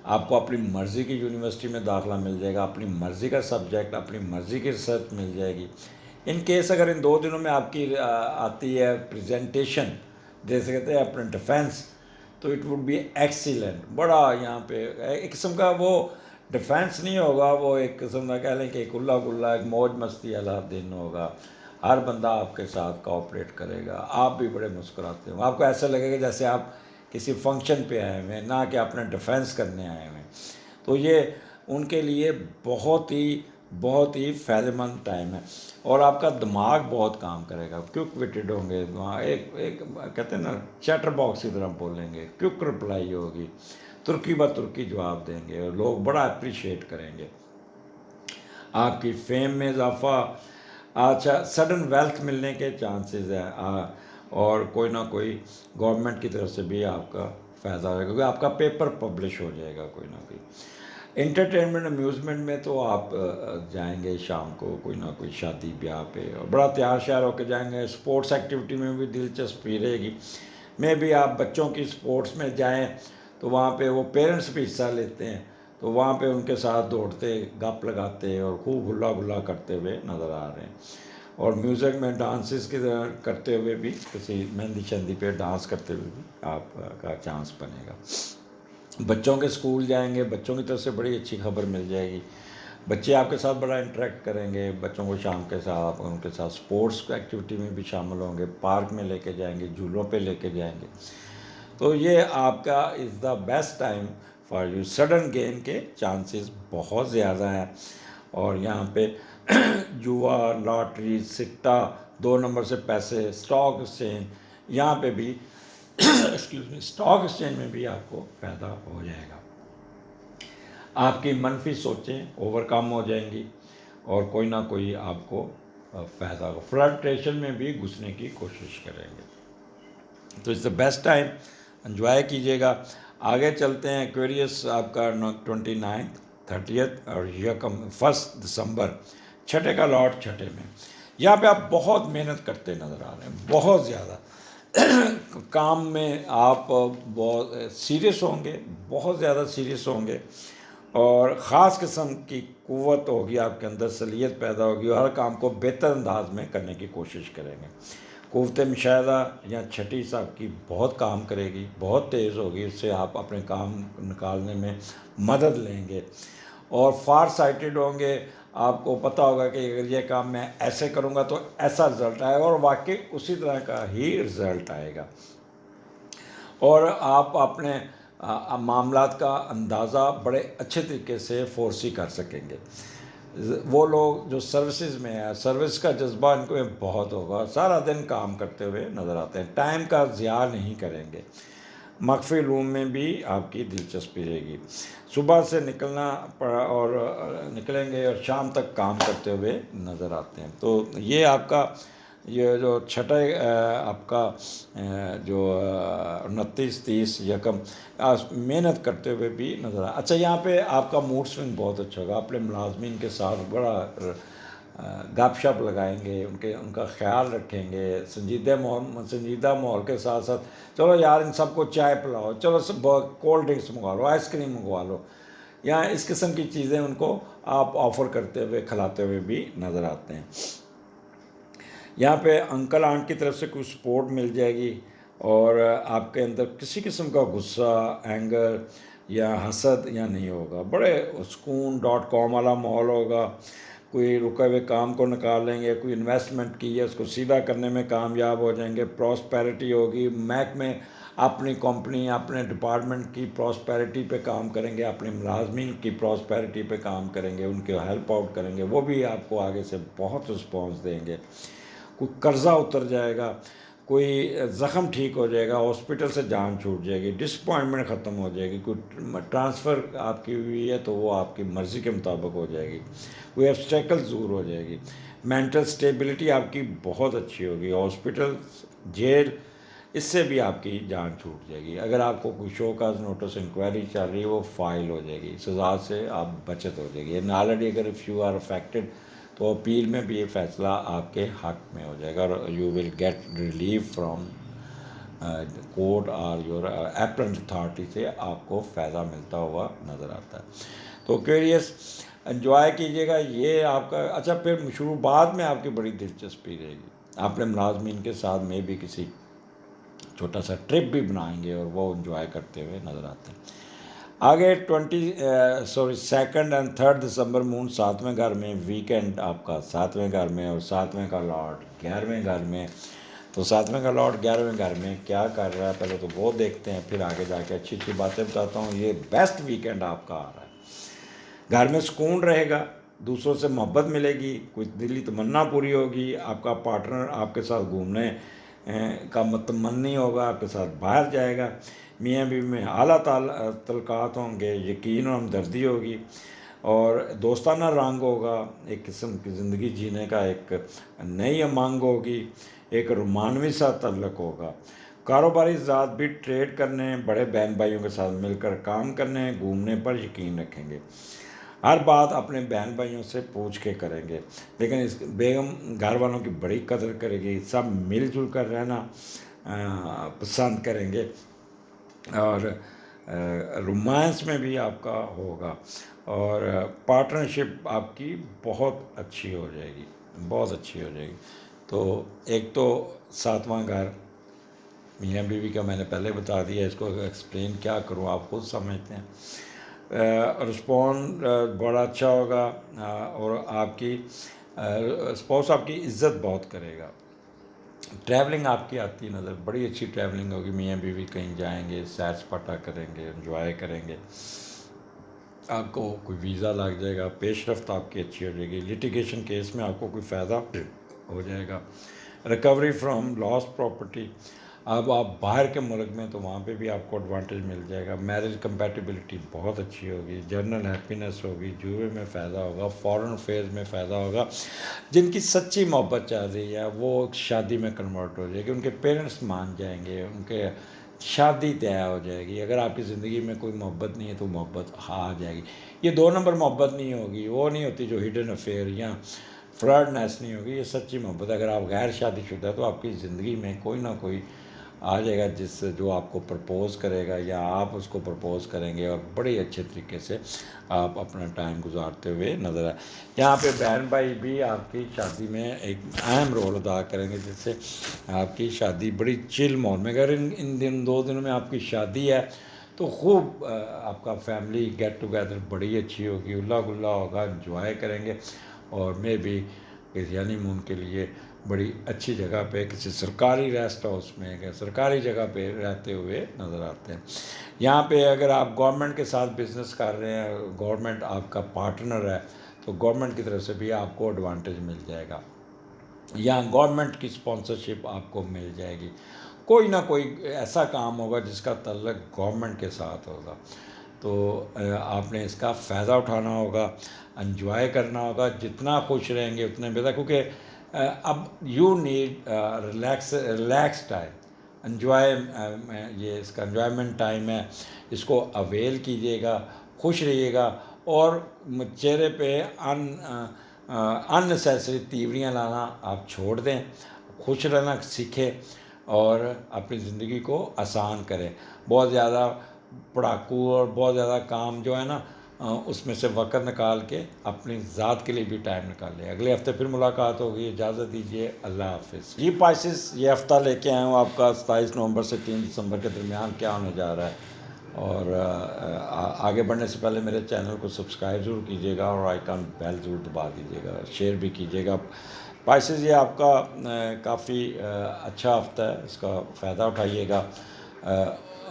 S1: آپ کو اپنی مرضی کی یونیورسٹی میں داخلہ مل جائے گا, اپنی مرضی کا سبجیکٹ, اپنی مرضی کی ریسرچ مل جائے گی. ان کیس اگر ان 2 دنوں میں آپ کی آتی ہے پریزنٹیشن, جیسے کہتے ہیں اپنے ڈیفینس, تو اٹ وڈ بی ایکسیلنٹ. بڑا یہاں پہ ایک قسم کا وہ ڈیفینس نہیں ہوگا, وہ ایک قسم کا کہہ لیں کہ ایک اللہ گلا ایک موج مستی والا دن ہوگا. ہر بندہ آپ کے ساتھ کوآپریٹ کرے گا, آپ بھی بڑے مسکراتے ہوں, آپ کو ایسا لگے گا جیسے آپ کسی فنکشن پہ آئے ہوئے ہیں, نہ کہ اپنے ڈیفینس کرنے آئے ہوئے ہیں. تو یہ ان کے لیے بہت ہی فائدہ مند ٹائم ہے. اور آپ کا دماغ بہت کام کرے گا, کوئک وٹڈ ہوں گے, ایک کہتے ہیں نا چیٹر باکس کی طرح بولیں گے, کوئک رپلائی ہوگی, ترکی بہ ترکی جواب دیں گے, اور لوگ بڑا اپریشیٹ کریں گے. آپ کی فیم میں اضافہ, اچھا سڈن ویلتھ ملنے کے چانسز ہیں, اور کوئی نہ کوئی گورنمنٹ کی طرف سے بھی آپ کا فائدہ ہوگا کیونکہ آپ کا پیپر پبلش ہو جائے گا کوئی نہ کوئی. انٹرٹینمنٹ امیوزمنٹ میں تو آپ جائیں گے شام کو کوئی نہ کوئی شادی بیاہ پہ, اور بڑا تیار شیار ہو کے جائیں گے. اسپورٹس ایکٹیویٹی میں بھی دلچسپی رہے گی. میں بھی آپ بچوں کی اسپورٹس میں جائیں تو وہاں پہ وہ پیرنٹس بھی حصہ لیتے ہیں, تو وہاں پہ ان کے ساتھ دوڑتے, گپ لگاتے اور خوب ہلا گلا کرتے ہوئے نظر آ رہے ہیں. اور میوزک میں ڈانسز کی طرح کرتے ہوئے بھی, کسی مہندی شندی پہ ڈانس کرتے ہوئے بھی آپ کا چانس بنے گا. بچوں کے اسکول جائیں گے, بچوں کی طرف سے بڑی اچھی خبر مل جائے گی. بچے آپ کے ساتھ بڑا انٹریکٹ کریں گے. بچوں کو شام کے ساتھ ان کے ساتھ اسپورٹس ایکٹیویٹی میں بھی شامل ہوں گے, پارک میں لے کے جائیں گے, جھولوں پہ لے کے جائیں گے. تو یہ آپ کا is the best time for you. Sudden gain کے چانسز بہت زیادہ ہیں, اور یہاں پہ جوا, لاٹری, سکہ, 2 نمبر سے پیسے, اسٹاک ایکسچینج, یہاں پہ بھی اسٹاک ایکسچینج میں بھی آپ کو فائدہ ہو جائے گا. آپ کی منفی سوچیں اوور کم ہو جائیں گی, اور کوئی نہ کوئی آپ کو فائدہ ہوگا. فلرٹیشن میں بھی گھسنے کی کوشش کریں گے. تو it's the best time, enjoy کیجیے گا. آگے چلتے ہیں. ایکویریس آپ کا 29 30 اور 1 دسمبر, 6 کا لاٹ 6 میں. یہاں پہ آپ بہت محنت کرتے نظر آ رہے ہیں, بہت زیادہ کام میں آپ بہت سیریس ہوں گے, بہت زیادہ سیریس ہوں گے, اور خاص قسم کی قوت ہوگی آپ کے اندر, صلاحیت پیدا ہوگی, اور ہر کام کو بہتر انداز میں کرنے کی کوشش کریں گے. قوت مشاہدہ یا 6 صاحب کی بہت کام کرے گی, بہت تیز ہوگی, اس سے آپ اپنے کام نکالنے میں مدد لیں گے. اور فار سائٹڈ ہوں گے, آپ کو پتہ ہوگا کہ اگر یہ کام میں ایسے کروں گا تو ایسا رزلٹ آئے گا, اور واقعی اسی طرح کا ہی رزلٹ آئے گا. اور آپ اپنے معاملات کا اندازہ بڑے اچھے طریقے سے فورسی کر سکیں گے. وہ لوگ جو سروسز میں ہے، سروس کا جذبہ ان کو بہت ہوگا، سارا دن کام کرتے ہوئے نظر آتے ہیں، ٹائم کا ضیاع نہیں کریں گے، مخفی علوم میں بھی آپ کی دلچسپی رہے گی، صبح سے نکلنا اور نکلیں گے اور شام تک کام کرتے ہوئے نظر آتے ہیں۔ تو یہ آپ کا یہ جو چھٹا آپ کا جو 29 30 یکم محنت کرتے ہوئے بھی نظر اچھا یہاں پہ آپ کا موڈ سوئنگ بہت اچھا ہوگا، اپنے ملازمین کے ساتھ بڑا گپ شپ لگائیں گے، ان کا خیال رکھیں گے، سنجیدہ ماحول کے ساتھ ساتھ چلو یار ان سب کو چائے پلاؤ، چلو سب کولڈ ڈرنکس منگوا لو، آئس کریم منگوا لو، یا اس قسم کی چیزیں ان کو آپ آفر کرتے ہوئے کھلاتے ہوئے بھی نظر آتے ہیں۔ یہاں پہ انکل آنٹ کی طرف سے کوئی سپورٹ مل جائے گی، اور آپ کے اندر کسی قسم کا غصہ، اینگر یا حسد یا نہیں ہوگا، بڑے سکون.com والا ماحول ہوگا، کوئی رکے ہوئے کام کو نکال لیں گے، کوئی انویسٹمنٹ کی ہے اس کو سیدھا کرنے میں کامیاب ہو جائیں گے، پراسپیرٹی ہوگی، محکمے اپنی کمپنی اپنے ڈپارٹمنٹ کی پراسپیرٹی پہ کام کریں گے، اپنے ملازمین کی پراسپیرٹی پہ کام کریں گے، ان کے ہیلپ آؤٹ کریں گے، وہ بھی آپ کو آگے سے بہت رسپانس دیں گے، کوئی قرضہ اتر جائے گا، کوئی زخم ٹھیک ہو جائے گا، ہاسپٹل سے جان چھوٹ جائے گی، ڈسپوائنٹمنٹ ختم ہو جائے گی، کوئی ٹرانسفر آپ کی ہوئی ہے تو وہ آپ کی مرضی کے مطابق ہو جائے گی، کوئی ایبسٹیکل دور ہو جائے گی، مینٹل سٹیبلٹی آپ کی بہت اچھی ہوگی، ہاسپٹل جیل اس سے بھی آپ کی جان چھوٹ جائے گی، اگر آپ کو کوئی شو کاز نوٹس انکوائری چل رہی ہے وہ فائل ہو جائے گی، سزا سے آپ بچت ہو جائے گی، اینڈ آلریڈی اگر اف یو آر افیکٹڈ تو اپیل میں بھی یہ فیصلہ آپ کے حق میں ہو جائے گا، اور you will get relief from court اور یور ایپلنٹ اتھارٹی سے آپ کو فائدہ ملتا ہوا نظر آتا ہے۔ تو کیریس انجوائے کیجیے گا، یہ آپ کا اچھا پھر شروع بعد میں آپ کی بڑی دلچسپی رہے گی، اپنے ملازمین کے ساتھ میں بھی کسی چھوٹا سا ٹرپ بھی بنائیں گے اور وہ انجوائے کرتے ہوئے نظر آتے ہیں۔ آگے 2nd اینڈ 3rd دسمبر مون 7ویں گھر میں، ویکینڈ آپ کا 7ویں گھر میں، اور 7ویں کا لارڈ 11ویں گھر میں، تو 7ویں کا لارڈ 11ویں گھر میں کیا کر رہا ہے پہلے تو وہ دیکھتے ہیں، پھر آگے جا کے اچھی باتیں بتاتا ہوں۔ یہ بیسٹ ویکینڈ آپ کا آ رہا ہے، گھر میں سکون رہے گا، دوسروں سے محبت ملے گی، کوئی دلی تمنا پوری ہوگی، آپ کا پارٹنر آپ کے ساتھ گھومنے کا متمنی ہوگا، آپ کے ساتھ باہر جائے گا، میاں بیوی میں اعلیٰ تعلقات ہوں گے، یقین اور ہمدردی ہوگی، اور دوستانہ رنگ ہوگا، ایک قسم کی زندگی جینے کا ایک نئی امنگ ہوگی، ایک رومانوی سا تعلق ہوگا، کاروباری ذات بھی ٹریڈ کرنے، بڑے بہن بھائیوں کے ساتھ مل کر کام کرنے، گھومنے پر یقین رکھیں گے، ہر بات اپنے بہن بھائیوں سے پوچھ کے کریں گے، لیکن اس بیگم گھر والوں کی بڑی قدر کرے گی، سب مل جل کر رہنا پسند کریں گے، اور رومانس میں بھی آپ کا ہوگا، اور پارٹنرشپ آپ کی بہت اچھی ہو جائے گی، بہت اچھی ہو جائے گی۔ تو ایک تو 7واں گھر میاں بیوی کا میں نے پہلے بتا دیا، اس کو ایکسپلین کیا کروں آپ خود سمجھتے ہیں۔ رسپونس بڑا اچھا ہوگا، اور آپ کی اسپاؤس آپ کی عزت بہت کرے گا، ٹریولنگ آپ کی آتی نظر، بڑی اچھی ٹریولنگ ہوگی، میاں بیوی کہیں جائیں گے، سیر سپاٹا کریں گے، انجوائے کریں گے، آپ کو کوئی ویزا لگ جائے گا، پیش رفت آپ کی اچھی ہو جائے گی، لیٹیگیشن کیس میں آپ کو کوئی فائدہ ہو جائے گا، ریکوری فرام لاسٹ پراپرٹی، اب آپ باہر کے ملک میں تو وہاں پہ بھی آپ کو ایڈوانٹیج مل جائے گا، میرج کمپیٹیبلٹی بہت اچھی ہوگی، جنرل ہیپینس ہوگی، جوئے میں فائدہ ہوگا، فارن افیئرز میں فائدہ ہوگا، جن کی سچی محبت چل رہی ہے وہ شادی میں کنورٹ ہو جائے گی، ان کے پیرنٹس مان جائیں گے، ان کے شادی طے ہو جائے گی، اگر آپ کی زندگی میں کوئی محبت نہیں ہے تو محبت آ جائے گی، یہ 2 نمبر محبت نہیں ہوگی، وہ نہیں ہوتی جو ہڈن افیئر یا فراڈنیس نہیں ہوگی، یہ سچی محبت، اگر آپ غیر شادی شدہ تو آپ کی زندگی میں کوئی نہ کوئی آ جائے گا جس سے جو آپ کو پرپوز کرے گا یا آپ اس کو پرپوز کریں گے، اور بڑے اچھے طریقے سے آپ اپنا ٹائم گزارتے ہوئے نظر آئے۔ یہاں پہ بہن بھائی بھی آپ کی شادی میں ایک اہم رول ادا کریں گے، جس سے آپ کی شادی بڑی چل ماحول میں، اگر ان 2 دنوں میں آپ کی شادی ہے تو خوب آپ کا فیملی گیٹ ٹوگیدر بڑی اچھی ہوگی، اللہ گلا ہوگا، انجوائے کریں گے، اور میں بھی کسی ہنی مون کے لیے بڑی اچھی جگہ پہ کسی سرکاری ریسٹ ہاؤس میں سرکاری جگہ پہ رہتے ہوئے نظر آتے ہیں۔ یہاں پہ اگر آپ گورنمنٹ کے ساتھ بزنس کر رہے ہیں، گورنمنٹ آپ کا پارٹنر ہے، تو گورنمنٹ کی طرف سے بھی آپ کو ایڈوانٹیج مل جائے گا، یا گورنمنٹ کی اسپانسرشپ آپ کو مل جائے گی، کوئی نہ کوئی ایسا کام ہوگا جس کا تعلق گورنمنٹ کے ساتھ ہوگا، تو آپ نے اس کا فائدہ اٹھانا ہوگا، انجوائے کرنا ہوگا، جتنا خوش رہیں گے اتنے بہتر، کیونکہ اب you need relax time, enjoy, یہ اس کا انجوائمنٹ ٹائم ہے، اس کو اویل کیجیے گا، خوش رہیے گا، اور چہرے پہ ان نیسیسری تیوریاں لانا آپ چھوڑ دیں، خوش رہنا سیکھیں اور اپنی زندگی کو آسان کریں۔ بہت زیادہ پڑھاکو اور بہت زیادہ کام جو ہے نا، اس میں سے وقت نکال کے اپنی ذات کے لیے بھی ٹائم نکال لیں۔ اگلے ہفتے پھر ملاقات ہوگی، اجازت دیجیے، اللہ حافظ۔ جی پائسس، یہ ہفتہ لے کے آیا ہوں آپ کا 27 نومبر سے 3 دسمبر کے درمیان کیا ہونے جا رہا ہے، اور آگے بڑھنے سے پہلے میرے چینل کو سبسکرائب ضرور کیجیے گا، اور آئیکن بیل ضرور دبا دیجیے گا، شیئر بھی کیجیے گا۔ پائسس، یہ آپ کا کافی اچھا ہفتہ ہے، اس کا فائدہ اٹھائیے گا۔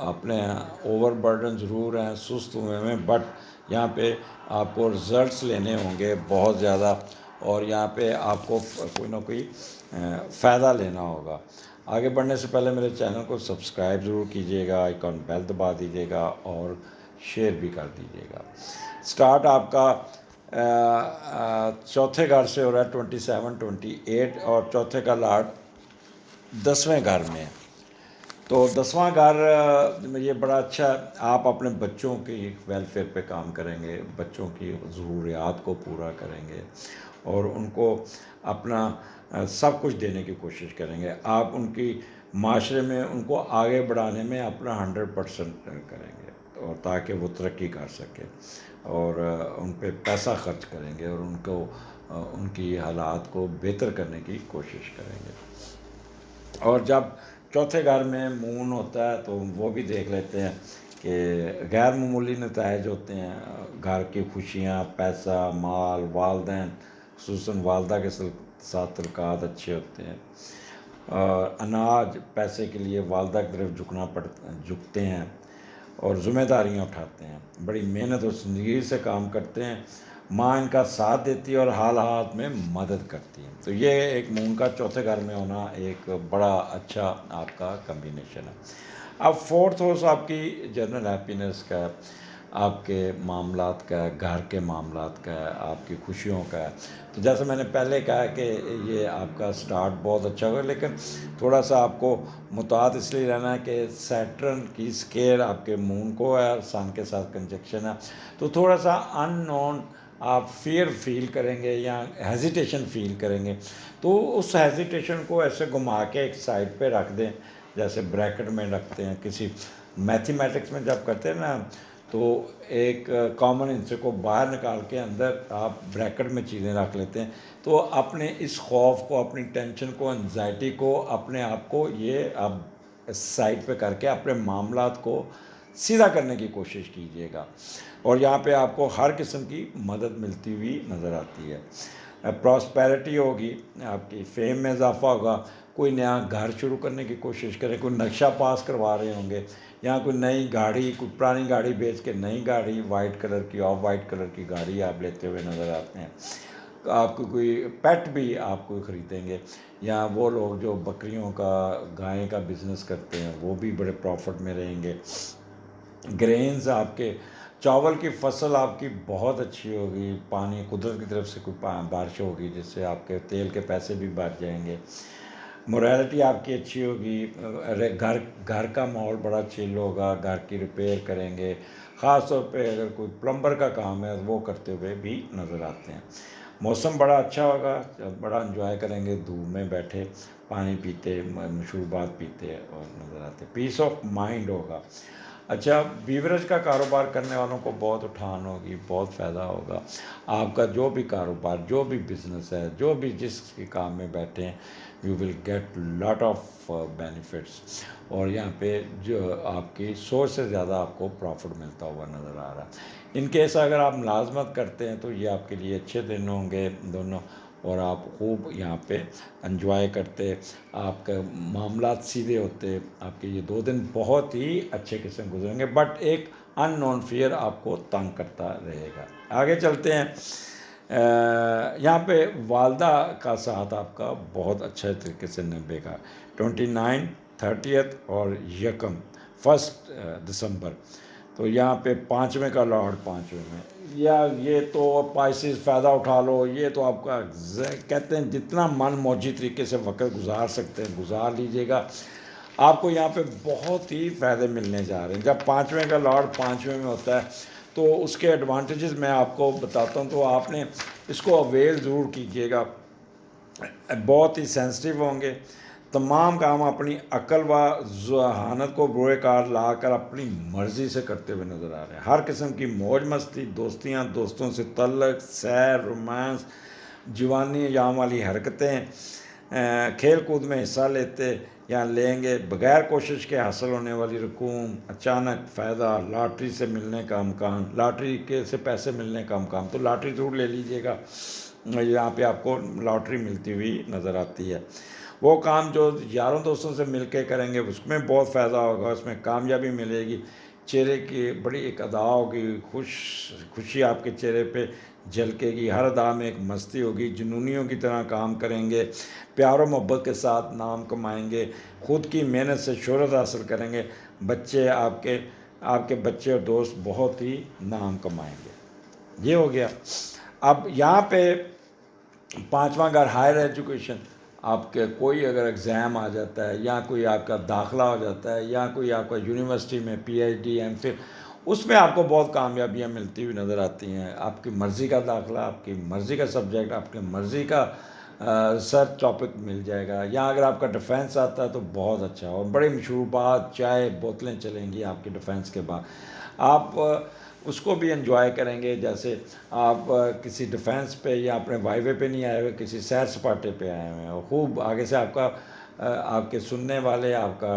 S1: اپنے اوور برڈن ضرور ہیں، سست ہوئے ہیں، بٹ یہاں پہ آپ کو رزلٹس لینے ہوں گے بہت زیادہ، اور یہاں پہ آپ کو کوئی نہ کوئی فائدہ لینا ہوگا۔ آگے بڑھنے سے پہلے میرے چینل کو سبسکرائب ضرور کیجیے گا، آئیکن بیل دبا دیجیے گا، اور شیئر بھی کر دیجیے گا۔ سٹارٹ آپ کا چوتھے گھر سے ہو رہا ہے، 27 28، اور چوتھے کا لاڈ 10ویں گھر میں۔ تو 10واں گھر یہ بڑا اچھا ہے، آپ اپنے بچوں کی ویلفیئر پہ کام کریں گے، بچوں کی ضروریات کو پورا کریں گے، اور ان کو اپنا سب کچھ دینے کی کوشش کریں گے۔ آپ ان کی معاشرے میں ان کو آگے بڑھانے میں اپنا 100% کریں گے، اور تاکہ وہ ترقی کر سکے، اور ان پہ پیسہ خرچ کریں گے، اور ان کو ان کی حالات کو بہتر کرنے کی کوشش کریں گے۔ اور جب چوتھے گھر میں مون ہوتا ہے تو وہ بھی دیکھ لیتے ہیں کہ غیر معمولی نتائج ہوتے ہیں، گھر کی خوشیاں، پیسہ، مال، والدین، خصوصاً والدہ کے ساتھ تعلقات اچھے ہوتے ہیں، اور اناج، پیسے کے لیے والدہ کی طرف جھکتے ہیں، اور ذمہ داریاں اٹھاتے ہیں، بڑی محنت اور زندگی سے کام کرتے ہیں، ماں ان کا ساتھ دیتی ہے اور حال حالات میں مدد کرتی ہے۔ تو یہ ایک مون کا چوتھے گھر میں ہونا ایک بڑا اچھا آپ کا کمبینیشن ہے۔ اب فورتھ ہاؤس آپ کی جنرل ہیپینس کا ہے، آپ کے معاملات کا ہے، گھر کے معاملات کا ہے، آپ کی خوشیوں کا ہے۔ تو جیسے میں نے پہلے کہا کہ یہ آپ کا سٹارٹ بہت اچھا ہوگا، لیکن تھوڑا سا آپ کو محتاط اس لیے رہنا ہے کہ سیٹرن کی اسکیئر آپ کے مون کو ہے، سن کے ساتھ کنجکشن ہے، تو تھوڑا سا ان نون آپ فیئر فیل کریں گے یا ہیزیٹیشن فیل کریں گے، تو اس ہیزیٹیشن کو ایسے گھما کے ایک سائڈ پہ رکھ دیں، جیسے بریکٹ میں رکھتے ہیں کسی میتھمیٹکس میں جب کرتے ہیں نا، تو ایک کامن آنسر کو باہر نکال کے اندر آپ بریکٹ میں چیزیں رکھ لیتے ہیں، تو اپنے اس خوف کو، اپنی ٹینشن کو، انزائٹی کو، اپنے آپ کو یہ آپ سائڈ پہ کر کے اپنے معاملات کو سیدھا کرنے کی کوشش کیجیے گا، اور یہاں پہ آپ کو ہر قسم کی مدد ملتی ہوئی نظر آتی ہے۔ پراسپیرٹی ہوگی، آپ کی فیم میں اضافہ ہوگا، کوئی نیا گھر شروع کرنے کی کوشش کریں، کوئی نقشہ پاس کروا رہے ہوں گے، یا کوئی نئی گاڑی، کوئی پرانی گاڑی بیچ کے نئی گاڑی، وائٹ کلر کی، آف وائٹ کلر کی گاڑی آپ لیتے ہوئے نظر آتے ہیں۔ آپ کو کوئی پیٹ بھی آپ کو خریدیں گے، یا وہ لوگ جو بکریوں کا، گائے کا بزنس کرتے ہیں وہ بھی بڑے پروفٹ میں رہیں گے۔ گرینز، آپ کے چاول کی فصل آپ کی بہت اچھی ہوگی، پانی قدرت کی طرف سے کوئی بارش ہوگی جس سے آپ کے تیل کے پیسے بھی بچ جائیں گے۔ موریلٹی آپ کی اچھی ہوگی، گھر کا ماحول بڑا چل ہوگا، گھر کی ریپیئر کریں گے، خاص طور پہ اگر کوئی پلمبر کا کام ہے وہ کرتے ہوئے بھی نظر آتے ہیں۔ موسم بڑا اچھا ہوگا، بڑا انجوائے کریں گے، دھوپ میں بیٹھے پانی پیتے، مشروبات پیتے اور نظر آتے۔ پیس آف مائنڈ ہوگا۔ اچھا، بیوریج کا کاروبار کرنے والوں کو بہت اٹھان ہوگی، بہت فائدہ ہوگا۔ آپ کا جو بھی کاروبار، جو بھی بزنس ہے، جو بھی جس کے کام میں بیٹھے ہیں، you will get lot of benefits, اور یہاں پہ جو آپ کی سوچ سے زیادہ آپ کو پروفٹ ملتا ہوا نظر آ رہا ہے۔ ان کیس اگر آپ ملازمت کرتے ہیں تو یہ آپ کے لیے اچھے دن ہوں گے دونوں، اور آپ خوب یہاں پہ انجوائے کرتے، آپ کے معاملات سیدھے ہوتے، آپ کے یہ 2 دن بہت ہی اچھے قسم گزریں گے، بٹ ایک ان نون فیئر آپ کو تنگ کرتا رہے گا۔ آگے چلتے ہیں، یہاں پہ والدہ کا ساتھ آپ کا بہت اچھے طریقے سے نبھے گا. 29، 30 اور 1 دسمبر. تو یہاں پہ 5ویں کا لارڈ 5ویں میں، یا یہ تو پائسز فائدہ اٹھا لو، یہ تو آپ کا کہتے ہیں جتنا من موجی طریقے سے وقت گزار سکتے ہیں گزار لیجیے گا. آپ کو یہاں پہ بہت ہی فائدے ملنے جا رہے ہیں. جب 5ویں کا لارڈ 5ویں میں ہوتا ہے تو اس کے ایڈوانٹیجز میں آپ کو بتاتا ہوں، تو آپ نے اس کو اویل ضرور کیجیے گا. بہت ہی سینسٹیو ہوں گے. تمام کام اپنی عقل و ذہانت کو بروئے کار لا کر اپنی مرضی سے کرتے ہوئے نظر آ رہے ہیں. ہر قسم کی موج مستی، دوستیاں، دوستوں سے تعلق، سیر، رومانس، جوانی یام والی حرکتیں، کھیل کود میں حصہ لیتے یا لیں گے، بغیر کوشش کے حاصل ہونے والی رقوم، اچانک فائدہ، لاٹری سے ملنے کا امکان، لاٹری کے سے پیسے ملنے کا امکان. تو لاٹری ضرور لے لیجیے گا. یہاں پہ آپ کو لاٹری ملتی ہوئی نظر آتی ہے. وہ کام جو یاروں دوستوں سے مل کے کریں گے اس میں بہت فائدہ ہوگا، اس میں کامیابی ملے گی. چہرے کی بڑی ایک ادا ہوگی، خوشی آپ کے چہرے پہ جھلکے گی. ہر ادا میں ایک مستی ہوگی. جنونیوں کی طرح کام کریں گے، پیار و محبت کے ساتھ نام کمائیں گے، خود کی محنت سے شہرت حاصل کریں گے. بچے آپ کے بچے اور دوست بہت ہی نام کمائیں گے. یہ ہو گیا. اب یہاں پہ 5واں گھر ہائر ایجوکیشن. آپ کے کوئی اگر ایگزام آ جاتا ہے یا کوئی آپ کا داخلہ ہو جاتا ہے یا کوئی آپ کا یونیورسٹی میں PhD M.Phil، اس میں آپ کو بہت کامیابیاں ملتی ہوئی نظر آتی ہیں. آپ کی مرضی کا داخلہ، آپ کی مرضی کا سبجیکٹ، آپ کی مرضی کا ریسرچ ٹاپک مل جائے گا. یا اگر آپ کا ڈیفینس آتا ہے تو بہت اچھا، اور بڑی مشروبات، چائے، بوتلیں چلیں گی آپ کے ڈیفینس کے بعد. آپ اس کو بھی انجوائے کریں گے. جیسے آپ کسی ڈیفینس پہ یا اپنے وائوے پہ نہیں آئے ہوئے، کسی سیر سپاٹے پہ آئے ہوئے ہیں، اور خوب آگے سے آپ کے سننے والے، آپ کا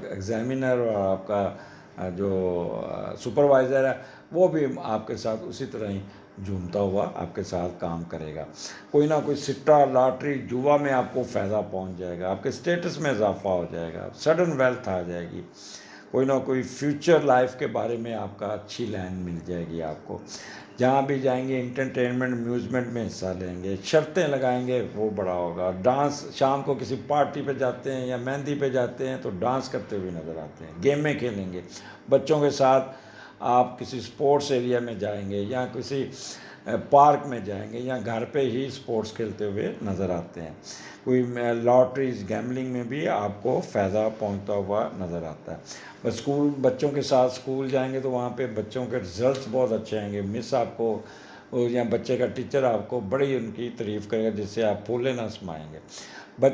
S1: ایگزامینر اور آپ کا جو سپروائزر ہے وہ بھی آپ کے ساتھ اسی طرح ہی جھومتا ہوا آپ کے ساتھ کام کرے گا. کوئی نہ کوئی سٹا، لاٹری، جوا میں آپ کو فائدہ پہنچ جائے گا. آپ کے اسٹیٹس میں اضافہ ہو جائے گا. سڈن ویلتھ آ جائے گی. کوئی نہ کوئی فیوچر لائف کے بارے میں آپ کا اچھی لائن مل جائے گی آپ کو. جہاں بھی جائیں گے انٹرٹینمنٹ میوزمنٹ میں حصہ لیں گے، شرطیں لگائیں گے، وہ بڑا ہوگا. ڈانس، شام کو کسی پارٹی پہ جاتے ہیں یا مہندی پہ جاتے ہیں تو ڈانس کرتے ہوئے نظر آتے ہیں. گیمیں کھیلیں گے بچوں کے ساتھ. آپ کسی سپورٹس ایریا میں جائیں گے یا کسی پارک میں جائیں گے یا گھر پہ ہی سپورٹس کھیلتے ہوئے نظر آتے ہیں. کوئی لاٹریز، گیملنگ میں بھی آپ کو فائدہ پہنچتا ہوا نظر آتا ہے. بس بچوں کے ساتھ اسکول جائیں گے تو وہاں پہ بچوں کے رزلٹس بہت اچھے آئیں گے. مس آپ کو یا بچے کا ٹیچر آپ کو بڑی ان کی تعریف کرے گا، جس سے آپ پھولے نہ سمائیں گے.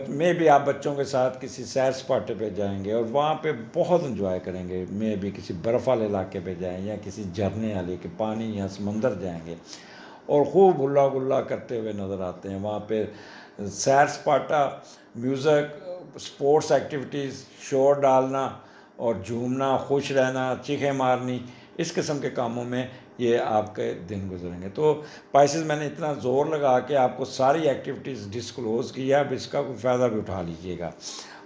S1: میں بھی آپ بچوں کے ساتھ کسی سیر سپاٹے پہ جائیں گے اور وہاں پہ بہت انجوائے کریں گے. میں بھی کسی برف والے علاقے پہ جائیں یا کسی جھرنے والے کے پانی یا سمندر جائیں گے اور خوب ہلا گلا کرتے ہوئے نظر آتے ہیں. وہاں پہ سیر سپاٹا، میوزک، سپورٹس ایکٹیویٹیز، شور ڈالنا اور جھومنا، خوش رہنا، چیخیں مارنی، اس قسم کے کاموں میں یہ آپ کے دن گزریں گے. تو پائسز میں نے اتنا زور لگا کے آپ کو ساری ایکٹیویٹیز ڈسکلوز کیا. اب اس کا کوئی فائدہ بھی اٹھا لیجیے گا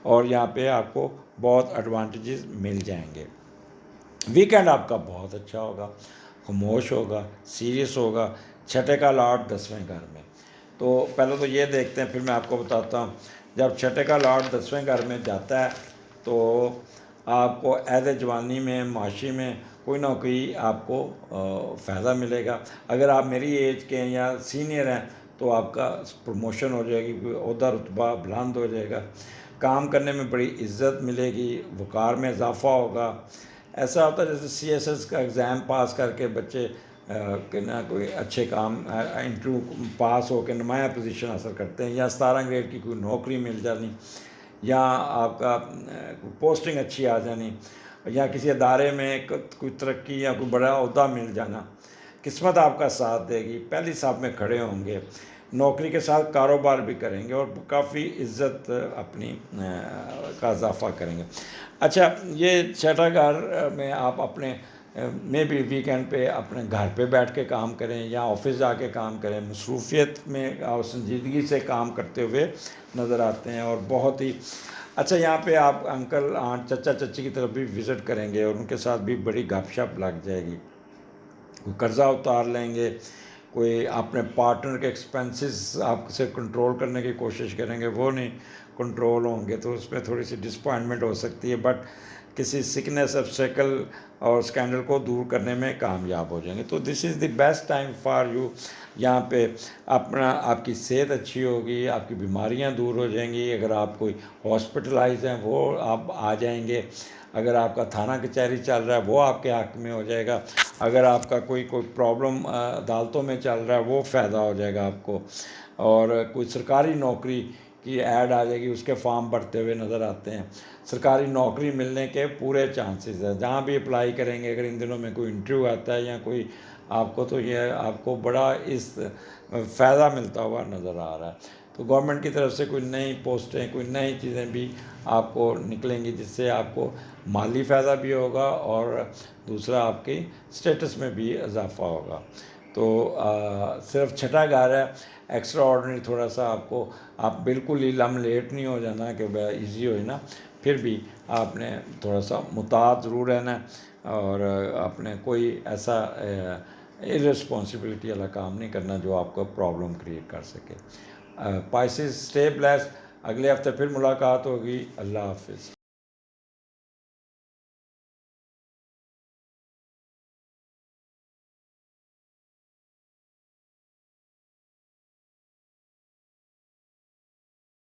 S1: اور یہاں پہ آپ کو بہت ایڈوانٹیجز مل جائیں گے. ویکینڈ آپ کا بہت اچھا ہوگا، خاموش ہوگا، سیریس ہوگا. 6 کا لارڈ 10ویں گھر میں. تو پہلے تو یہ دیکھتے ہیں، پھر میں آپ کو بتاتا ہوں. جب 6 کا لارڈ 10ویں گھر میں جاتا ہے تو آپ کو عہد جوانی میں، معاشی میں کوئی نہ کوئی آپ کو فائدہ ملے گا. اگر آپ میری ایج کے ہیں یا سینئر ہیں تو آپ کا پروموشن ہو جائے گی، کوئی عہدہ رتبہ بلند ہو جائے گا. کام کرنے میں بڑی عزت ملے گی، وقار میں اضافہ ہوگا. ایسا ہوتا ہے جیسے CSS کا ایگزام پاس کر کے بچے کہ نہ کوئی اچھے کام انٹرویو پاس ہو کے نمایاں پوزیشن حاصل کرتے ہیں، یا 17 گریڈ کی کوئی نوکری مل جانی، یا آپ کا پوسٹنگ اچھی آ جانی، یا کسی ادارے میں کوئی ترقی یا کوئی بڑا عہدہ مل جانا. قسمت آپ کا ساتھ دے گی، پہلی صف میں کھڑے ہوں گے. نوکری کے ساتھ کاروبار بھی کریں گے اور کافی عزت اپنی کا اضافہ کریں گے. اچھا، یہ 6 گھر میں آپ اپنے میں بھی ویکینڈ پہ اپنے گھر پہ بیٹھ کے کام کریں یا آفس جا کے کام کریں، مصروفیت میں اور سنجیدگی سے کام کرتے ہوئے نظر آتے ہیں. اور بہت ہی اچھا، یہاں پہ آپ انکل، آنٹ، چچا چچی کی طرف بھی وزٹ کریں گے اور ان کے ساتھ بھی بڑی گپ شپ لگ جائے گی. کوئی قرضہ اتار لیں گے، کوئی اپنے پارٹنر کے ایکسپینسز آپ سے کنٹرول کرنے کی کوشش کریں گے، وہ نہیں کنٹرول ہوں گے، تو اس میں تھوڑی سی ڈسپوائنٹمنٹ ہو سکتی ہے، بٹ کسی سکنس آبسٹیکل اور اسکینڈل کو دور کرنے میں کامیاب ہو جائیں گے. تو this is the best time for you. یہاں پہ آپ کی صحت اچھی ہوگی، آپ کی بیماریاں دور ہو جائیں گی. اگر آپ کوئی ہاسپٹلائز ہیں وہ آپ آ جائیں گے. اگر آپ کا تھانہ کچہری چل رہا ہے وہ آپ کے حق میں ہو جائے گا. اگر آپ کا کوئی پرابلم عدالتوں میں چل رہا ہے وہ فائدہ ہو جائے گا آپ کو. اور کوئی سرکاری نوکری کی ایڈ آ جائے گی، اس کے فارم بھرتے ہوئے نظر آتے ہیں. سرکاری نوکری ملنے کے پورے چانسز ہیں. جہاں بھی اپلائی کریں گے، اگر ان دنوں میں کوئی انٹرویو آتا ہے یا کوئی آپ کو، تو یہ آپ کو بڑا اس فائدہ ملتا ہوا نظر آ رہا ہے. تو گورنمنٹ کی طرف سے کوئی نئی پوسٹیں، کوئی نئی چیزیں بھی آپ کو نکلیں گی، جس سے آپ کو مالی فائدہ بھی ہوگا اور دوسرا آپ کی اسٹیٹس میں بھی اضافہ ہوگا. تو صرف چھٹا گھر ہے، ایکسٹرا آرڈنری تھوڑا سا آپ بالکل ہی لم لیٹ نہیں ہو جانا کہ ایزی ہو نا. پھر بھی آپ نے تھوڑا سا محتاط ضرور رہنا ہے، اور آپ نے کوئی ایسا ارسپانسبلٹی والا کام نہیں کرنا جو آپ کو پرابلم کریٹ کر سکے. پائسز اسٹے بلیسڈ. اگلے ہفتے پھر ملاقات ہوگی. اللہ حافظ.